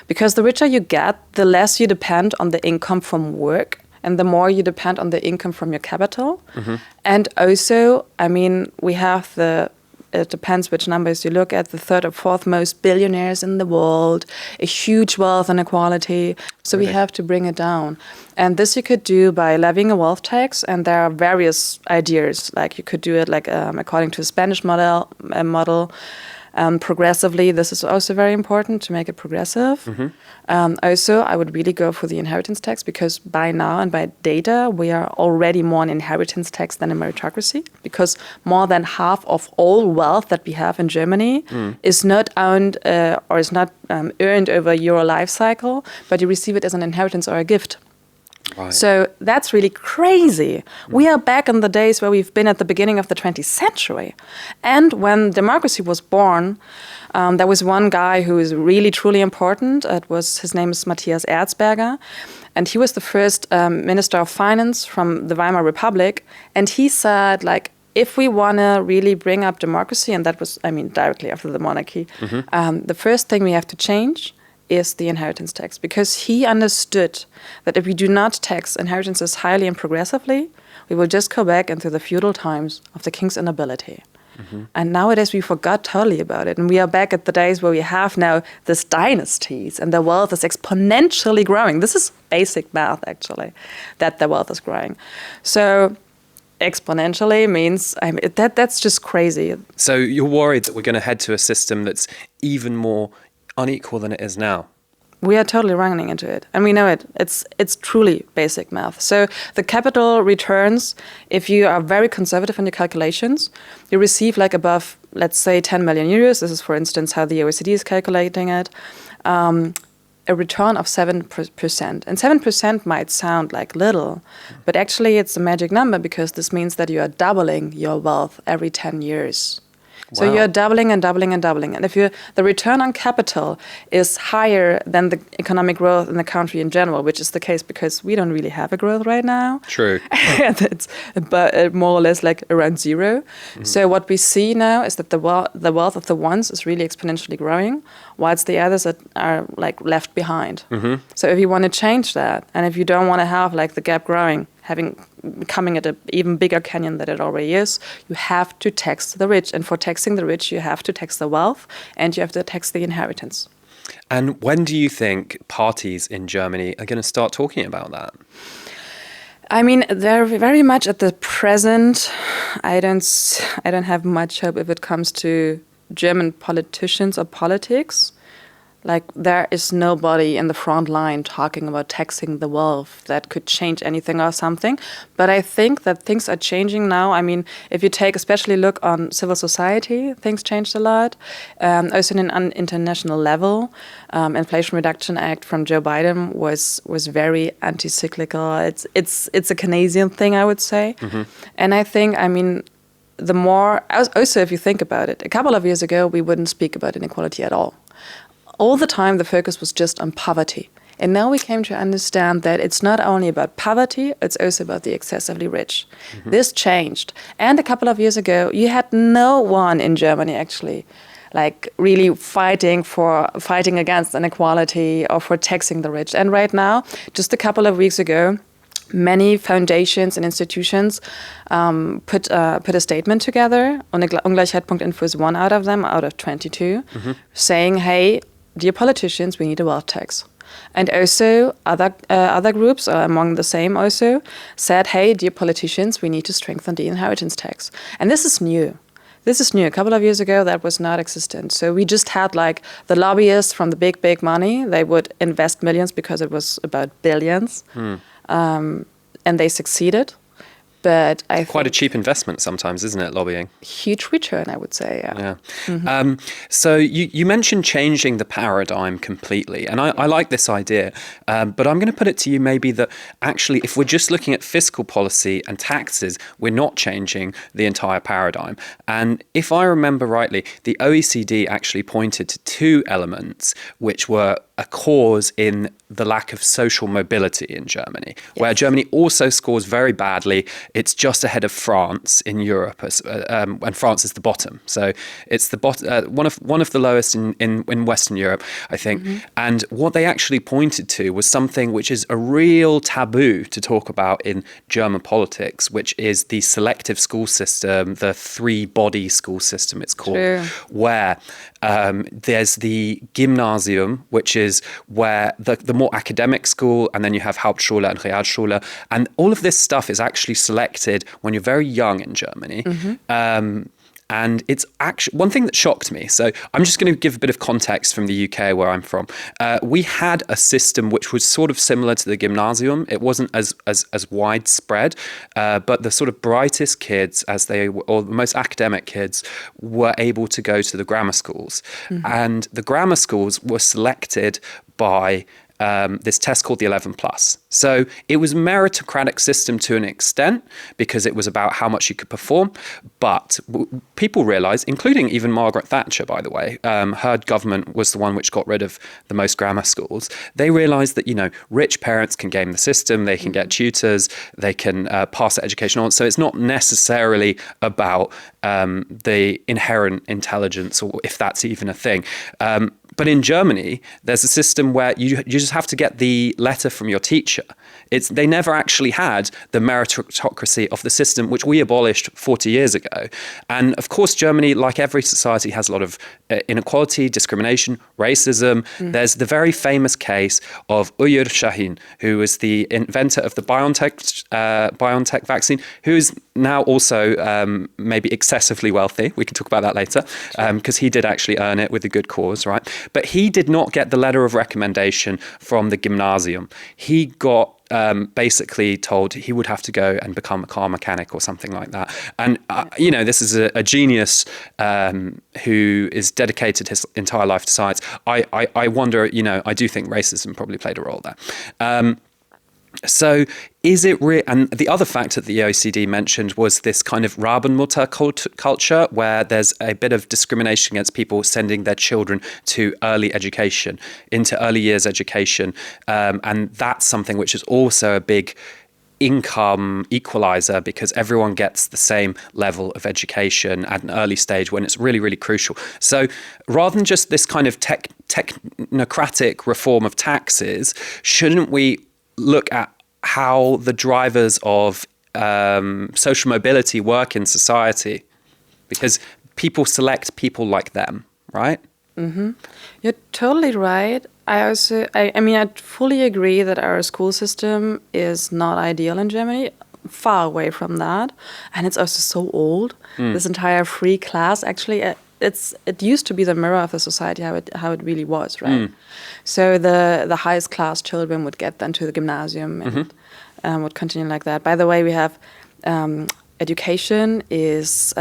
Because the richer you get, the less you depend on the income from work. And the more you depend on the income from your capital. And also, I mean, we have it depends which numbers you look at, the 3rd or 4th most billionaires in the world, a huge wealth inequality. So we have to bring it down. And this you could do by levying a wealth tax. And there are various ideas, like you could do it like according to the Spanish model. Progressively, this is also very important to make it progressive. Also, I would really go for the inheritance tax because by now and by data, we are already more an inheritance tax than a meritocracy because more than half of all wealth that we have in Germany is not owned or is not earned over your life cycle, but you receive it as an inheritance or a gift. Right. So that's really crazy. We are back in the days where we've been at the beginning of the 20th century. And when democracy was born, there was one guy who is really, truly important. His name is Matthias Ddfner. And he was the first Minister of Finance from the Weimar Republic. And he said, like, if we want to really bring up democracy, and that was, directly after the monarchy, the first thing we have to change is the inheritance tax, because he understood that if we do not tax inheritances highly and progressively, we will just go back into the feudal times of the kings and nobility. And nowadays we forgot totally about it. And we are back at the days where we have now these dynasties and the wealth is exponentially growing. This is basic math, actually, that the wealth is growing. So exponentially means that's just crazy. So you're worried that we're going to head to a system that's even more unequal than it is now? We are totally running into it, and we know it. It's truly basic math. So the capital returns, if you are very conservative in your calculations, you receive like above, let's say, 10 million euros. This is, for instance, how the OECD is calculating it. A return of 7%. And 7% might sound like little, but actually it's a magic number, because this means that you are doubling your wealth every 10 years. So Wow. you're doubling and doubling and doubling. And if the return on capital is higher than the economic growth in the country in general, which is the case because we don't really have a growth right now. True. It's more or less like around zero. So what we see now is that the wealth of the ones is really exponentially growing, whilst the others are like left behind. So if you want to change that, and if you don't want to have like the gap growing, becoming at an even bigger canyon than it already is, you have to tax the rich. And for taxing the rich, you have to tax the wealth and you have to tax the inheritance. And when do you think parties in Germany are going to start talking about that? I mean, they're very much at the present. I don't have much hope if it comes to German politicians or politics. Like, there is nobody in the front line talking about taxing the wealth that could change anything or something. But I think that things are changing now. I mean, if you take especially look on civil society, things changed a lot. Also in an international level, Inflation Reduction Act from Joe Biden was very anti-cyclical. It's a Canadian thing, I would say. And I think, I mean, the more, also if you think about it, a couple of years ago, we wouldn't speak about inequality at all. All the time, the focus was just on poverty. And now we came to understand that it's not only about poverty, it's also about the excessively rich. This changed. And a couple of years ago, you had no one in Germany actually like really fighting against inequality or for taxing the rich. And right now, just a couple of weeks ago, many foundations and institutions put a statement together. Ungleichheit.info is one out of them, out of 22, saying, hey, dear politicians, we need a wealth tax. And also other groups, among the same also, said, hey, dear politicians, we need to strengthen the inheritance tax. And this is new. This is new. A couple of years ago, that was not existent. So we just had like the lobbyists from the big money. They would invest millions because it was about billions. And they succeeded. But I Quite a cheap investment sometimes, isn't it, lobbying? Huge return, I would say, Yeah. So you mentioned changing the paradigm completely, and I like this idea, but I'm going to put it to you maybe that actually if we're just looking at fiscal policy and taxes, we're not changing the entire paradigm. And if I remember rightly, the OECD actually pointed to two elements which were a cause in the lack of social mobility in Germany, where Germany also scores very badly. It's just ahead of France in Europe, and France is the bottom. So it's the one of the lowest in Western Europe, I think. And what they actually pointed to was something which is a real taboo to talk about in German politics, which is the selective school system, the three-body school system, it's called, where there's the Gymnasium, which is where the more academic school, and then you have Hauptschule and Realschule, and all of this stuff is actually selected when you're very young in Germany. And it's actually one thing that shocked me. So I'm just going to give a bit of context from the UK where I'm from. We had a system which was sort of similar to the Gymnasium. It wasn't as widespread, but the sort of brightest kids, or the most academic kids, were able to go to the grammar schools. And the grammar schools were selected by this test called the 11 plus. So it was a meritocratic system to an extent because it was about how much you could perform. But people realized, including even Margaret Thatcher, by the way, her government was the one which got rid of the most grammar schools. They realized that, rich parents can game the system, they can get tutors, they can pass the education on. So it's not necessarily about the inherent intelligence, or if that's even a thing. But in Germany, there's a system where you just have to get the letter from your teacher. They never actually had the meritocracy of the system, which we abolished 40 years ago. And of course, Germany, like every society, has a lot of inequality, discrimination, racism. There's the very famous case of Uyghur Şahin, who was the inventor of the BioNTech vaccine, who is now also maybe excessively wealthy. We can talk about that later, because he did actually earn it with a good cause, right? But he did not get the letter of recommendation from the gymnasium. He got basically told he would have to go and become a car mechanic or something like that. And, this is a genius who is dedicated his entire life to science. I wonder, I do think racism probably played a role there. So is it and the other factor that the OECD mentioned was this kind of Rabenmutter culture, where there's a bit of discrimination against people sending their children to early education, into early years education. And that's something which is also a big income equalizer, because everyone gets the same level of education at an early stage when it's really, really crucial. So rather than just this kind of technocratic reform of taxes, shouldn't we look at how the drivers of social mobility work in society? Because people select people like them, right? Mm-hmm. You're totally right. I fully agree that our school system is not ideal in Germany, far away from that. And it's also so old. This entire free class, actually, it used to be the mirror of the society, how it really was, right? So the highest class children would get then to the gymnasium and would continue like that. By the way, we have education is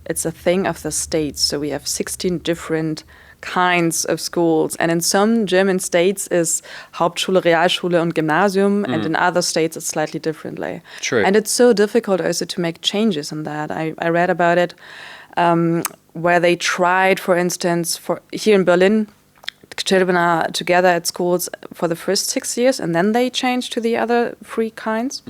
it's a thing of the states. So we have 16 different kinds of schools, and in some German states is Hauptschule, Realschule und Gymnasium, and in other states it's slightly differently. True. And it's so difficult also to make changes in that. I read about it where they tried, for instance, here in Berlin, children are together at schools for the first 6 years, and then they change to the other 3 kinds.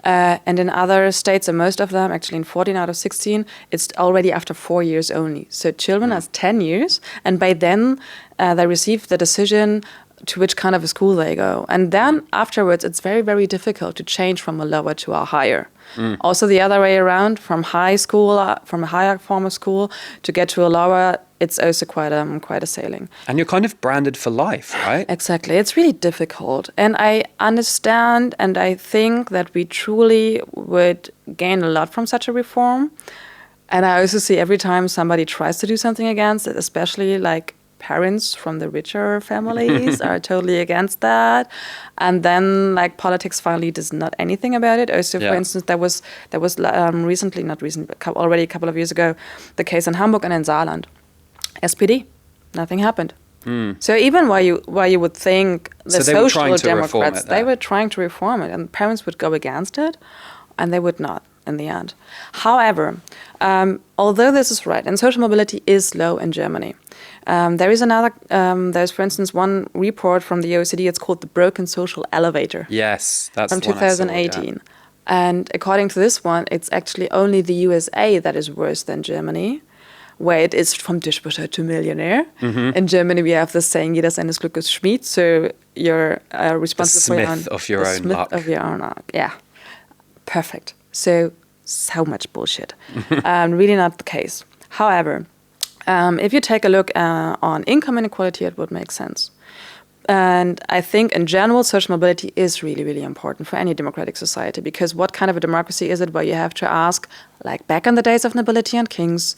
And in other states, and most of them, actually in 14 out of 16, it's already after 4 years only. So children are 10 years, and by then they receive the decision to which kind of a school they go. And then afterwards, it's very, very difficult to change from a lower to a higher. Also the other way around, from high school, from a higher form of school to get to a lower, it's also quite a sailing. And you're kind of branded for life, right? Exactly. It's really difficult. And I understand, and I think that we truly would gain a lot from such a reform. And I also see every time somebody tries to do something against it, especially like parents from the richer families are totally against that, and then like politics finally does not anything about it. Also, for instance, there was recently, not recent, but already a couple of years ago, the case in Hamburg and in Saarland, SPD, nothing happened. So even while you would think the Social Democrats, they were trying to reform it, and parents would go against it, and they would not in the end. However, although this is right, and social mobility is low in Germany, there's, for instance, one report from the OECD. It's called the Broken Social Elevator. Yes, that's from 2018. And according to this one, it's actually only the USA that is worse than Germany, where it is from Disputer to millionaire. In Germany, we have the saying, jeder seines Glückes Schmied, so you're responsible for your own, smith of your own luck. Yeah, perfect. So much bullshit. Really not the case. However, if you take a look on income inequality, it would make sense. And I think in general, social mobility is really, really important for any democratic society, because what kind of a democracy is it where you have to ask, like back in the days of nobility and kings,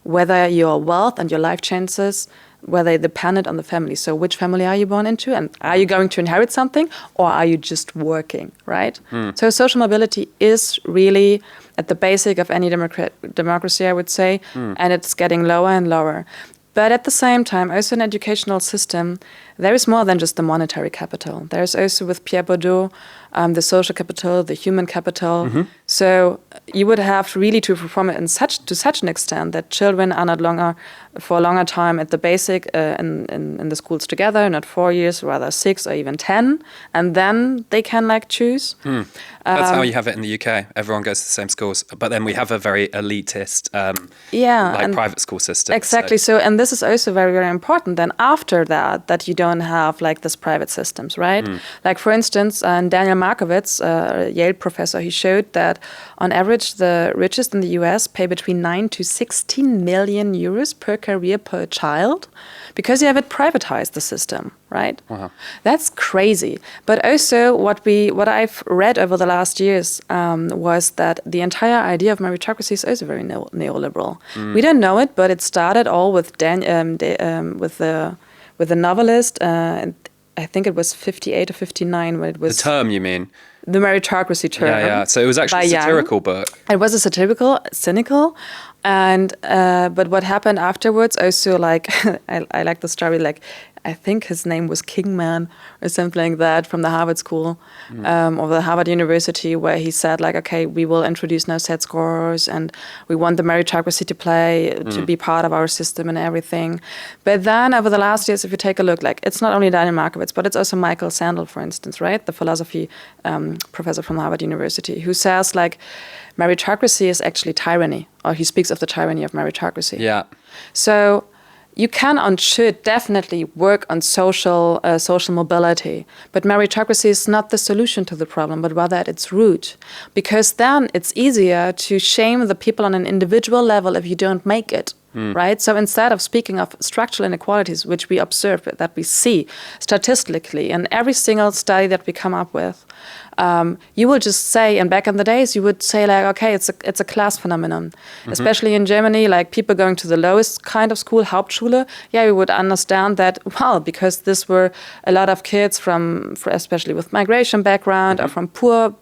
whether your wealth and your life chances, whether they depended on the family. So which family are you born into, and are you going to inherit something, or are you just working, right? So social mobility is really at the basic of any democracy, I would say, and it's getting lower and lower. But at the same time, also in educational system, there is more than just the monetary capital. There's also, with Pierre Bourdieu, the social capital, the human capital. So you would have really to perform it to such an extent that children are not longer, for a longer time at the basic in the schools together, not 4 years, rather 6 or even 10, and then they can like choose. That's how you have it in the UK. Everyone goes to the same schools, but then we have a very elitist, private school system. Exactly. So, and this is also very, very important. Then after that you don't have like this private systems, right? Like for instance, Daniel Markovits, a Yale professor, he showed that on average the richest in the US pay between 9 to 16 million euros per career per child, because you have it privatized, the system, right? Wow. That's crazy. But also what I've read over the last years was that the entire idea of meritocracy is also very neoliberal. We don't know it, but it started all with with the novelist. I think it was 58 or 59 when it was... The term, you mean? The meritocracy term. Yeah. So it was actually a satirical book. It was a cynical. And but what happened afterwards also, like, I like the story, like, I think his name was Kingman or something like that, from the Harvard School or the Harvard University, where he said, like, okay, we will introduce now set scores and we want the meritocracy to be part of our system and everything. But then over the last years, if you take a look, like, it's not only Daniel Markovits, but it's also Michael Sandel, for instance, right? The philosophy professor from Harvard University, who says, like, meritocracy is actually tyranny, or he speaks of the tyranny of meritocracy. Yeah. So you can and should definitely work on social mobility, but meritocracy is not the solution to the problem, but rather at its root, because then it's easier to shame the people on an individual level if you don't make it. Right? So instead of speaking of structural inequalities, which we observe, that we see statistically in every single study that we come up with, you will just say, and back in the days, you would say, like, okay, it's a class phenomenon. Especially in Germany, like people going to the lowest kind of school, Hauptschule, yeah, we would understand that, well, because this were a lot of kids especially with migration background or from poor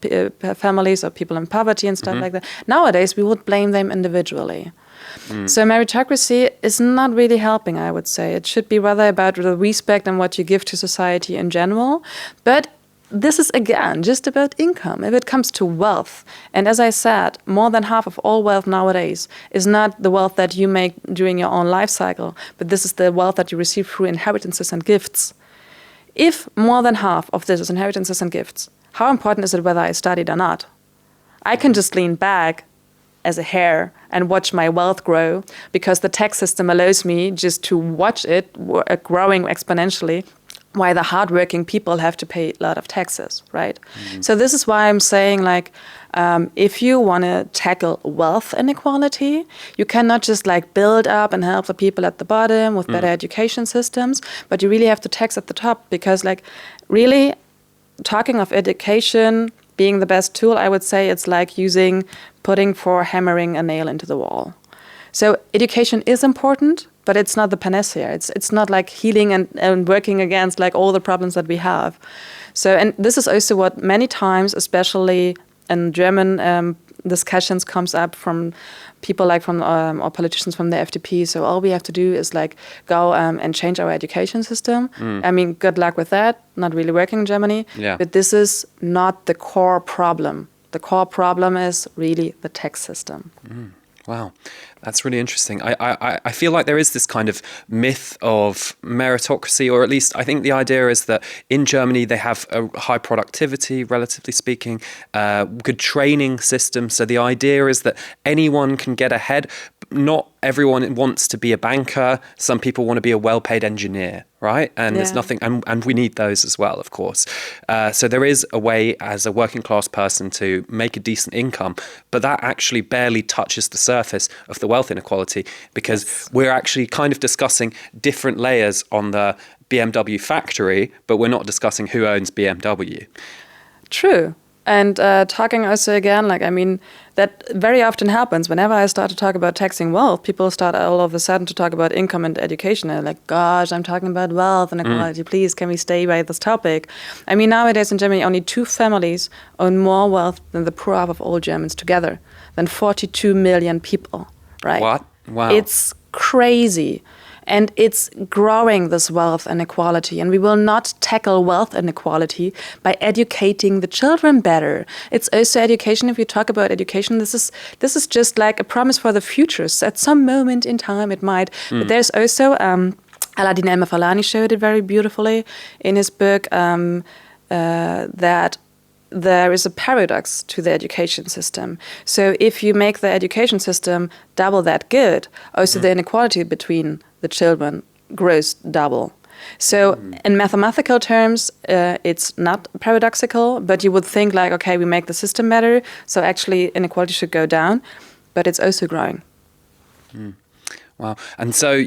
families or people in poverty and stuff like that. Nowadays, we would blame them individually. So meritocracy is not really helping, I would say. It should be rather about the respect and what you give to society in general. But this is, again, just about income. If it comes to wealth, and as I said, more than half of all wealth nowadays is not the wealth that you make during your own life cycle, but this is the wealth that you receive through inheritances and gifts. If more than half of this is inheritances and gifts, how important is it whether I studied or not? I can just lean back as a hare and watch my wealth grow, because the tax system allows me just to watch it growing exponentially, while the hardworking people have to pay a lot of taxes, right? So this is why I'm saying, like, if you want to tackle wealth inequality, you cannot just like build up and help the people at the bottom with better education systems, but you really have to tax at the top, because, like, really talking of education being the best tool, I would say it's like hammering a nail into the wall. So education is important, but it's not the panacea. It's not like healing and working against like all the problems that we have. So, and this is also what many times, especially in German discussions, comes up from people like or politicians from the FDP. So all we have to do is like go and change our education system. I mean, good luck with that. Not really working in Germany. Yeah. But this is not the core problem. The core problem is really the tax system. Wow, that's really interesting. I feel like there is this kind of myth of meritocracy, or at least I think the idea is that in Germany they have a high productivity, relatively speaking, good training system. So the idea is that anyone can get ahead. Not everyone wants to be a banker. Some people want to be a well-paid engineer, right? And there's nothing, and we need those as well, of course. So there is a way as a working class person to make a decent income, but that actually barely touches the surface of the wealth inequality, because we're actually kind of discussing different layers on the BMW factory, but we're not discussing who owns BMW. True. And talking also again, like, I mean, that very often happens. Whenever I start to talk about taxing wealth, people start all of a sudden to talk about income and education. And like, gosh, I'm talking about wealth and equality. Please, can we stay by this topic? I mean, nowadays in Germany, only 2 families own more wealth than the poor half of all Germans together, than 42 million people, right? What? Wow. It's crazy. And it's growing, this wealth inequality. And we will not tackle wealth inequality by educating the children better. It's also education. If you talk about education, this is just like a promise for the futures. At some moment in time, it might. But there's also, Aladdin El-Mafalani showed it very beautifully in his book, that there is a paradox to the education system. So if you make the education system double that good, also the inequality between the children grows double. So in mathematical terms, it's not paradoxical, but you would think like, okay, we make the system better, so actually inequality should go down, but it's also growing. Wow. And so,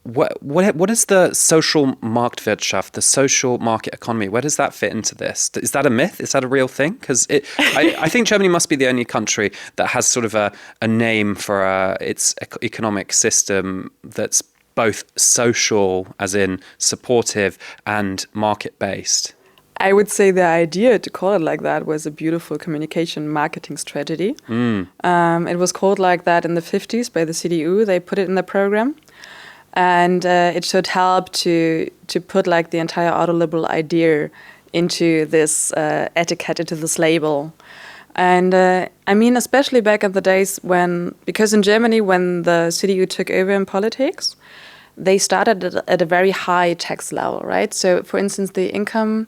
what is the social Marktwirtschaft, the social market economy? Where does that fit into this? Is that a myth? Is that a real thing? Because I think Germany must be the only country that has sort of a name for its economic system that's both social, as in supportive, and market-based. I would say the idea to call it like that was a beautiful communication marketing strategy. It was called like that in the 50s by the CDU. They put it in the program. And it should help to put like the entire autoliberal idea into this etiquette, into this label. And I mean, especially back in the days because in Germany, when the CDU took over in politics, they started at a very high tax level, right? So, for instance, the income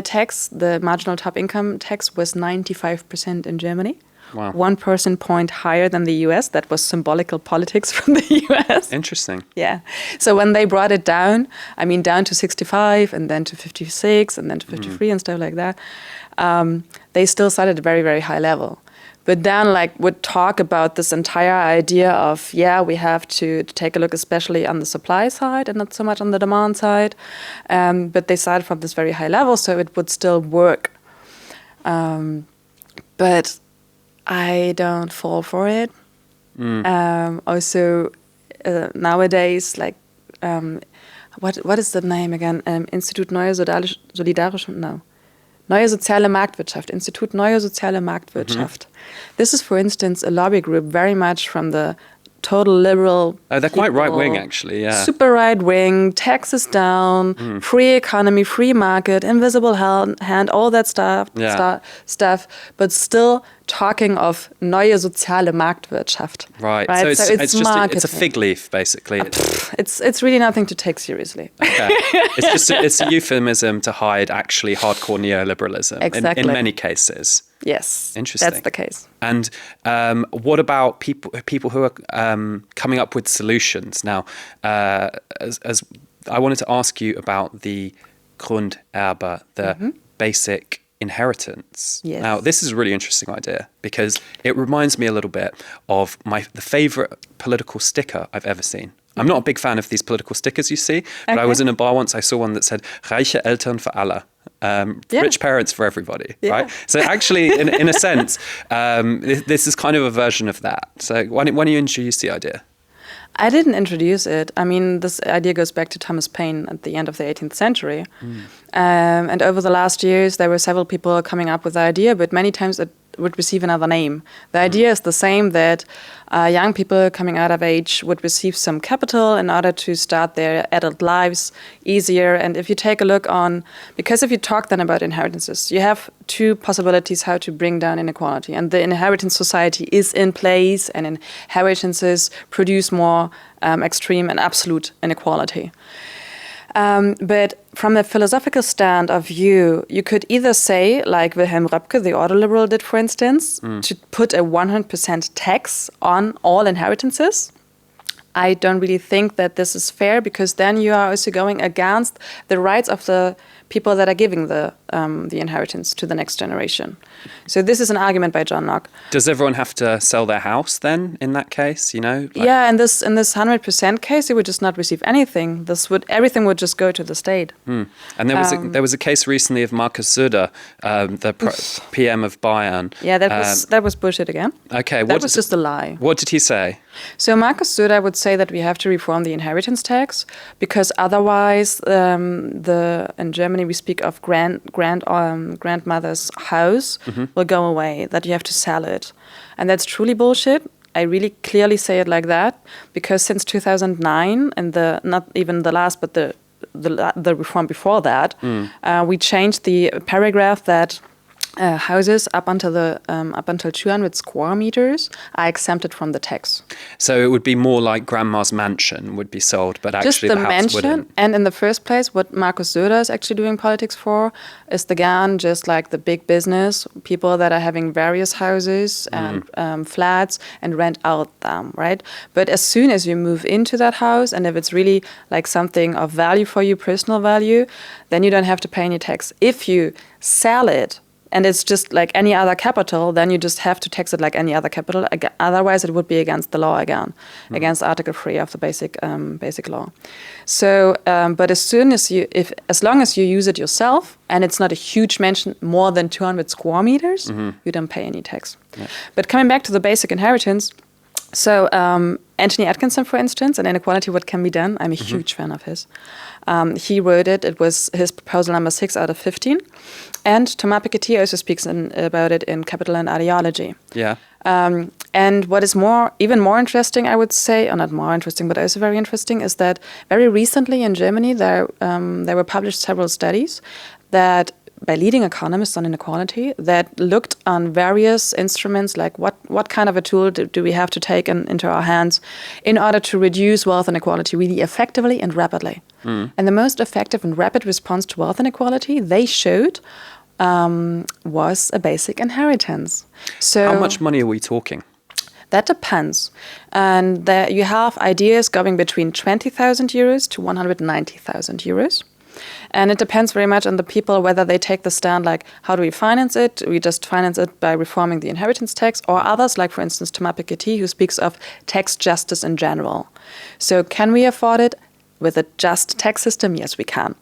tax, the marginal top income tax was 95% in Germany. Wow. 1 percentage point higher than the US. That was symbolical politics from the US. Interesting. Yeah. So when they brought it down, down to 65 and then to 56 and then to 53 and stuff like that, they still started at a very, very high level. But then would talk about this entire idea of, we have to take a look especially on the supply side and not so much on the demand side. But they started from this very high level, so it would still work. But I don't fall for it. Also, nowadays, what is the name again? Institut Neue Solidarische, no. Neue Soziale Marktwirtschaft, Institut Neue Soziale Marktwirtschaft. This is, for instance, a lobby group very much from the total liberal. They're quite right-wing, actually, yeah. Super right-wing, taxes down, free economy, free market, invisible hand, all that stuff, but still talking of neue soziale Marktwirtschaft. Right. So it's just a fig leaf, basically. It's really nothing to take seriously. Okay. It's a euphemism to hide actually hardcore neoliberalism. Exactly. In many cases. Yes. Interesting. That's the case. And what about people who are coming up with solutions? Now, as I wanted to ask you about the Grunderbe, the basic inheritance. Yes. Now, this is a really interesting idea because it reminds me a little bit of the favorite political sticker I've ever seen. I'm not a big fan of these political stickers you see, but I was in a bar once, I saw one that said, Reiche Eltern für alle. Rich parents for everybody, right? So actually, in a sense, this is kind of a version of that. So why don't you introduce the idea? I didn't introduce it. This idea goes back to Thomas Paine at the end of the 18th century. And over the last years, there were several people coming up with the idea, but many times it would receive another name. The idea is the same, that young people coming out of age would receive some capital in order to start their adult lives easier. And if you take a look because if you talk then about inheritances, you have two possibilities how to bring down inequality. And the inheritance society is in place, and inheritances produce more extreme and absolute inequality. But from a philosophical stand of view, you could either say, like Wilhelm Röpke, the autoliberal, did, for instance, to put a 100% tax on all inheritances. I don't really think that this is fair, because then you are also going against the rights of the people that are giving the inheritance to the next generation. So this is an argument by John Locke. Does everyone have to sell their house then in that case, Yeah, in this 100% case, they would just not receive anything. Everything would just go to the state. And there was a case recently of Markus Söder, the PM of Bayern. Yeah, that was bullshit again. Okay, that was just a lie. What did he say? So Markus Söder would say that we have to reform the inheritance tax, because otherwise, in Germany we speak of grandmother's house will go away, that you have to sell it. And that's truly bullshit. I really clearly say it like that because since 2009, and not even the last, but the reform before that, we changed the paragraph that houses up until 200 square meters are exempted from the tax. So it would be more like grandma's mansion would be sold, but actually just the the house mansion. wouldn't. And in the first place, what Markus Söder is actually doing politics for is again just like the big business people that are having various houses and flats and rent out them, right? But as soon as you move into that house, and if it's really like something of value for you, personal value, then you don't have to pay any tax. If you sell it, and it's just like any other capital, then you just have to tax it like any other capital. Otherwise, it would be against the law again, against Article 3 of the basic law. So, but as long as you use it yourself, and it's not a huge mansion, more than 200 square meters, you don't pay any tax. Yeah. But coming back to the basic inheritance, so Anthony Atkinson, for instance, in Inequality, What Can Be Done, I'm a huge fan of his. He wrote it. It was his proposal number 6 out of 15. And Thomas Piketty also speaks about it in Capital and Ideology. Yeah. And what is even more interesting, I would say, or not more interesting, but also very interesting, is that very recently in Germany, there were published several studies that by leading economists on inequality that looked on various instruments, like what kind of a tool do we have to take into our hands in order to reduce wealth inequality really effectively and rapidly. And the most effective and rapid response to wealth inequality, they showed, was a basic inheritance. So how much money are we talking? That depends. And you have ideas going between 20,000 euros to 190,000 euros. And it depends very much on the people, whether they take the stand like, how do we finance it? We just finance it by reforming the inheritance tax, or others, like, for instance, Thomas Piketty, who speaks of tax justice in general. So can we afford it with a just tax system? Yes, we can.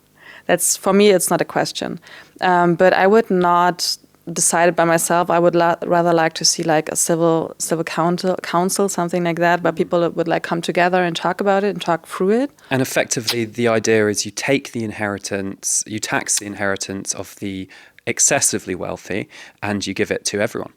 That's, for me, it's not a question. But I would not decide it by myself. I would rather like to see like a civil council, something like that, where people would like come together and talk about it and talk through it. And effectively, the idea is you take the inheritance, you tax the inheritance of the excessively wealthy, and you give it to everyone.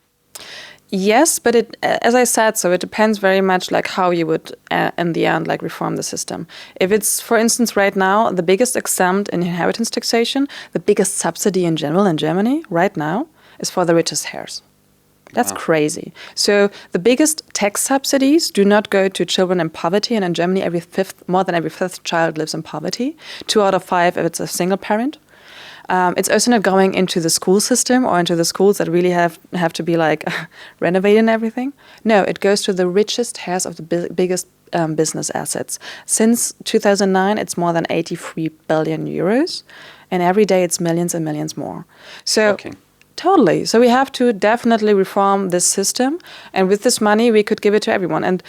Yes, but it, as I said, so it depends very much like how you would, in the end, like reform the system. If it's, for instance, right now, the biggest exempt in inheritance taxation, the biggest subsidy in general in Germany right now is for the richest heirs. That's crazy. So the biggest tax subsidies do not go to children in poverty, and in Germany, more than every fifth child lives in poverty. 2 out of 5 if it's a single parent. It's also not going into the school system or into the schools that really have to be like renovated and everything. No, it goes to the richest heirs of the biggest business assets. Since 2009, it's more than 83 billion euros, and every day it's millions and millions more. So. Okay. Totally. So we have to definitely reform this system, and with this money we could give it to everyone. And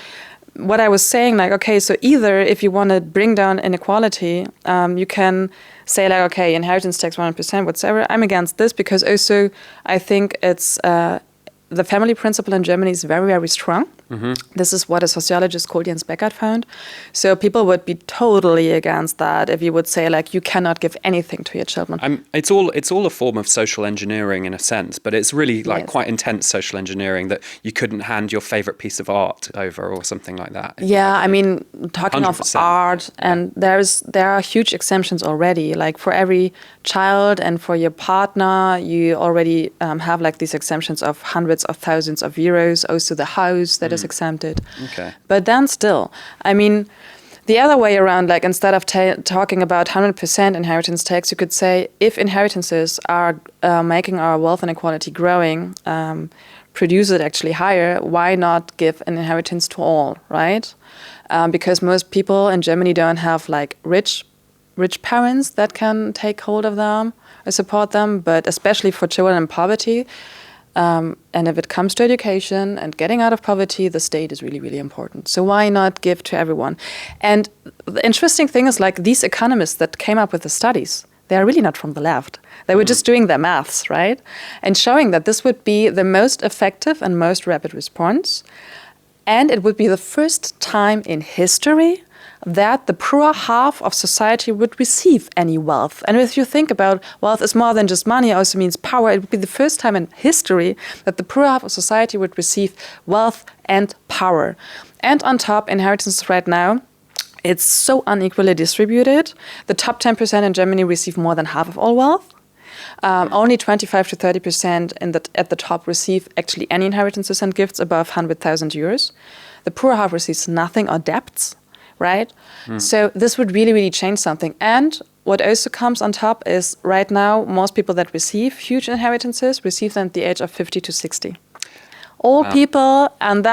what I was saying, like, okay, so either if you want to bring down inequality, you can say like, okay, inheritance tax 100%, whatever. I'm against this because also I think it's the family principle in Germany is very, very strong. Mm-hmm. This is what a sociologist called Jens Beckert found. So people would be totally against that if you would say like you cannot give anything to your children. It's all a form of social engineering in a sense, but it's really like quite intense social engineering that you couldn't hand your favorite piece of art over or something like that. Yeah, I mean, talking 100%. Of art, and there are huge exemptions already. Like for every child and for your partner, you already have like these exemptions of hundreds of thousands of euros. Also the house that is exempted. Okay. But then still, I mean, the other way around, like instead of talking about 100% inheritance tax, you could say if inheritances are making our wealth inequality growing, produce it actually higher, why not give an inheritance to all, right? Because most people in Germany don't have like rich parents that can take hold of them or support them, but especially for children in poverty. And if it comes to education and getting out of poverty, the state is really, really important. So why not give to everyone? And the interesting thing is like these economists that came up with the studies, they are really not from the left. They were just doing their maths, right? And showing that this would be the most effective and most rapid response. And it would be the first time in history that the poorer half of society would receive any wealth. And if you think about wealth is more than just money, it also means power. It would be the first time in history that the poorer half of society would receive wealth and power. And on top, inheritance right now, it's so unequally distributed. The top 10% in Germany receive more than half of all wealth. Only 25 to 30% at the top receive actually any inheritances and gifts above 100,000 euros. The poor half receives nothing or debts, right? So this would really, really change something. And what also comes on top is right now, most people that receive huge inheritances receive them at the age of 50 to 60. Old people, and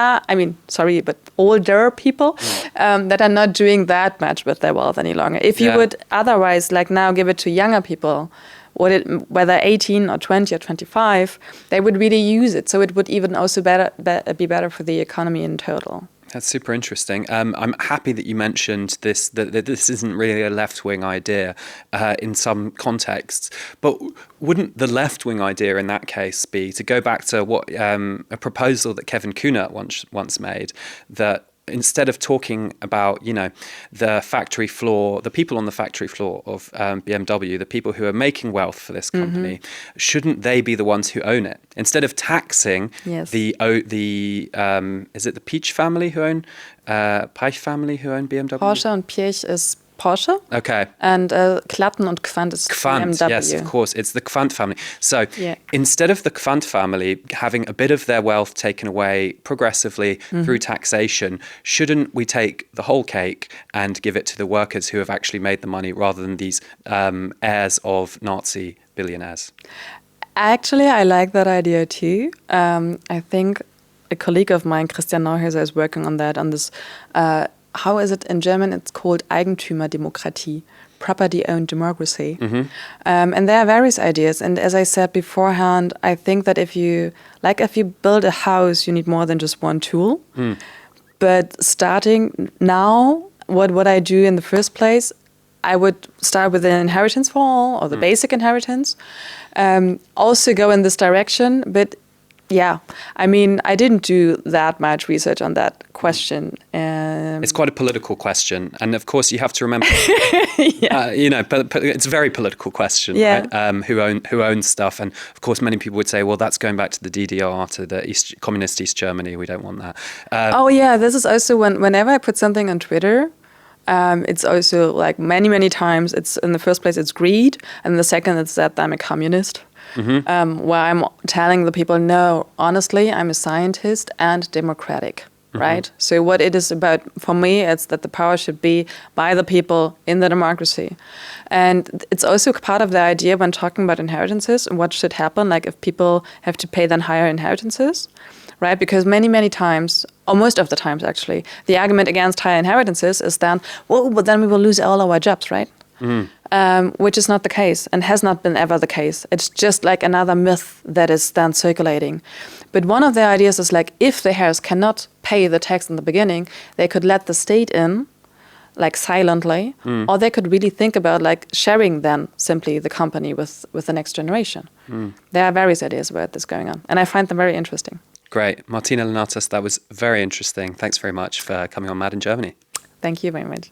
older people that are not doing that much with their wealth any longer. If you would otherwise, like now, give it to younger people, whether 18 or 20 or 25, they would really use it. So it would even also be better for the economy in total. That's super interesting. I'm happy that you mentioned this, that this isn't really a left-wing idea in some contexts. But wouldn't the left-wing idea in that case be to go back to what a proposal that Kevin Kühnert once made, that instead of talking about, the factory floor, the people on the factory floor of BMW, the people who are making wealth for this company, shouldn't they be the ones who own it? Instead of taxing the is it the Peach family who own, Peich family who own BMW? Porsche and Peich is Porsche. Okay. And Klatten und Quandt is BMW. Yes, of course. It's the Quandt family. So instead of the Quandt family having a bit of their wealth taken away progressively through taxation, shouldn't we take the whole cake and give it to the workers who have actually made the money rather than these heirs of Nazi billionaires? Actually, I like that idea too. I think a colleague of mine, Christian Neuhäuser, is working on this how is it in German? It's called Eigentümerdemokratie, property-owned democracy. And there are various ideas. And as I said beforehand, I think that if you build a house, you need more than just one tool. But starting now, what I do in the first place, I would start with an inheritance for all, or the basic inheritance. Also go in this direction, but I didn't do that much research on that question. It's quite a political question. And of course, you have to remember, it's a very political question, right? Who owns stuff. And of course, many people would say, well, that's going back to the DDR, to the communist East Germany. We don't want that. This is also whenever I put something on Twitter, it's also like many times, it's in the first place, it's greed. And the second, it's that I'm a communist. Where I'm telling the people, no, honestly, I'm a scientist and democratic, right? So what it is about, for me, it's that the power should be by the people in the democracy. And it's also part of the idea when talking about inheritances and what should happen, like if people have to pay then higher inheritances, right? Because many times, or most of the times actually, the argument against higher inheritances is then, well, but then we will lose all our jobs, right? Which is not the case and has not been ever the case. It's just like another myth that is then circulating. But one of the ideas is like if the heirs cannot pay the tax in the beginning, they could let the state in, like silently, or they could really think about like sharing then simply the company with the next generation. There are various ideas about this going on, and I find them very interesting. Great. Martyna Linartas, that was very interesting. Thanks very much for coming on Mad in Germany. Thank you very much.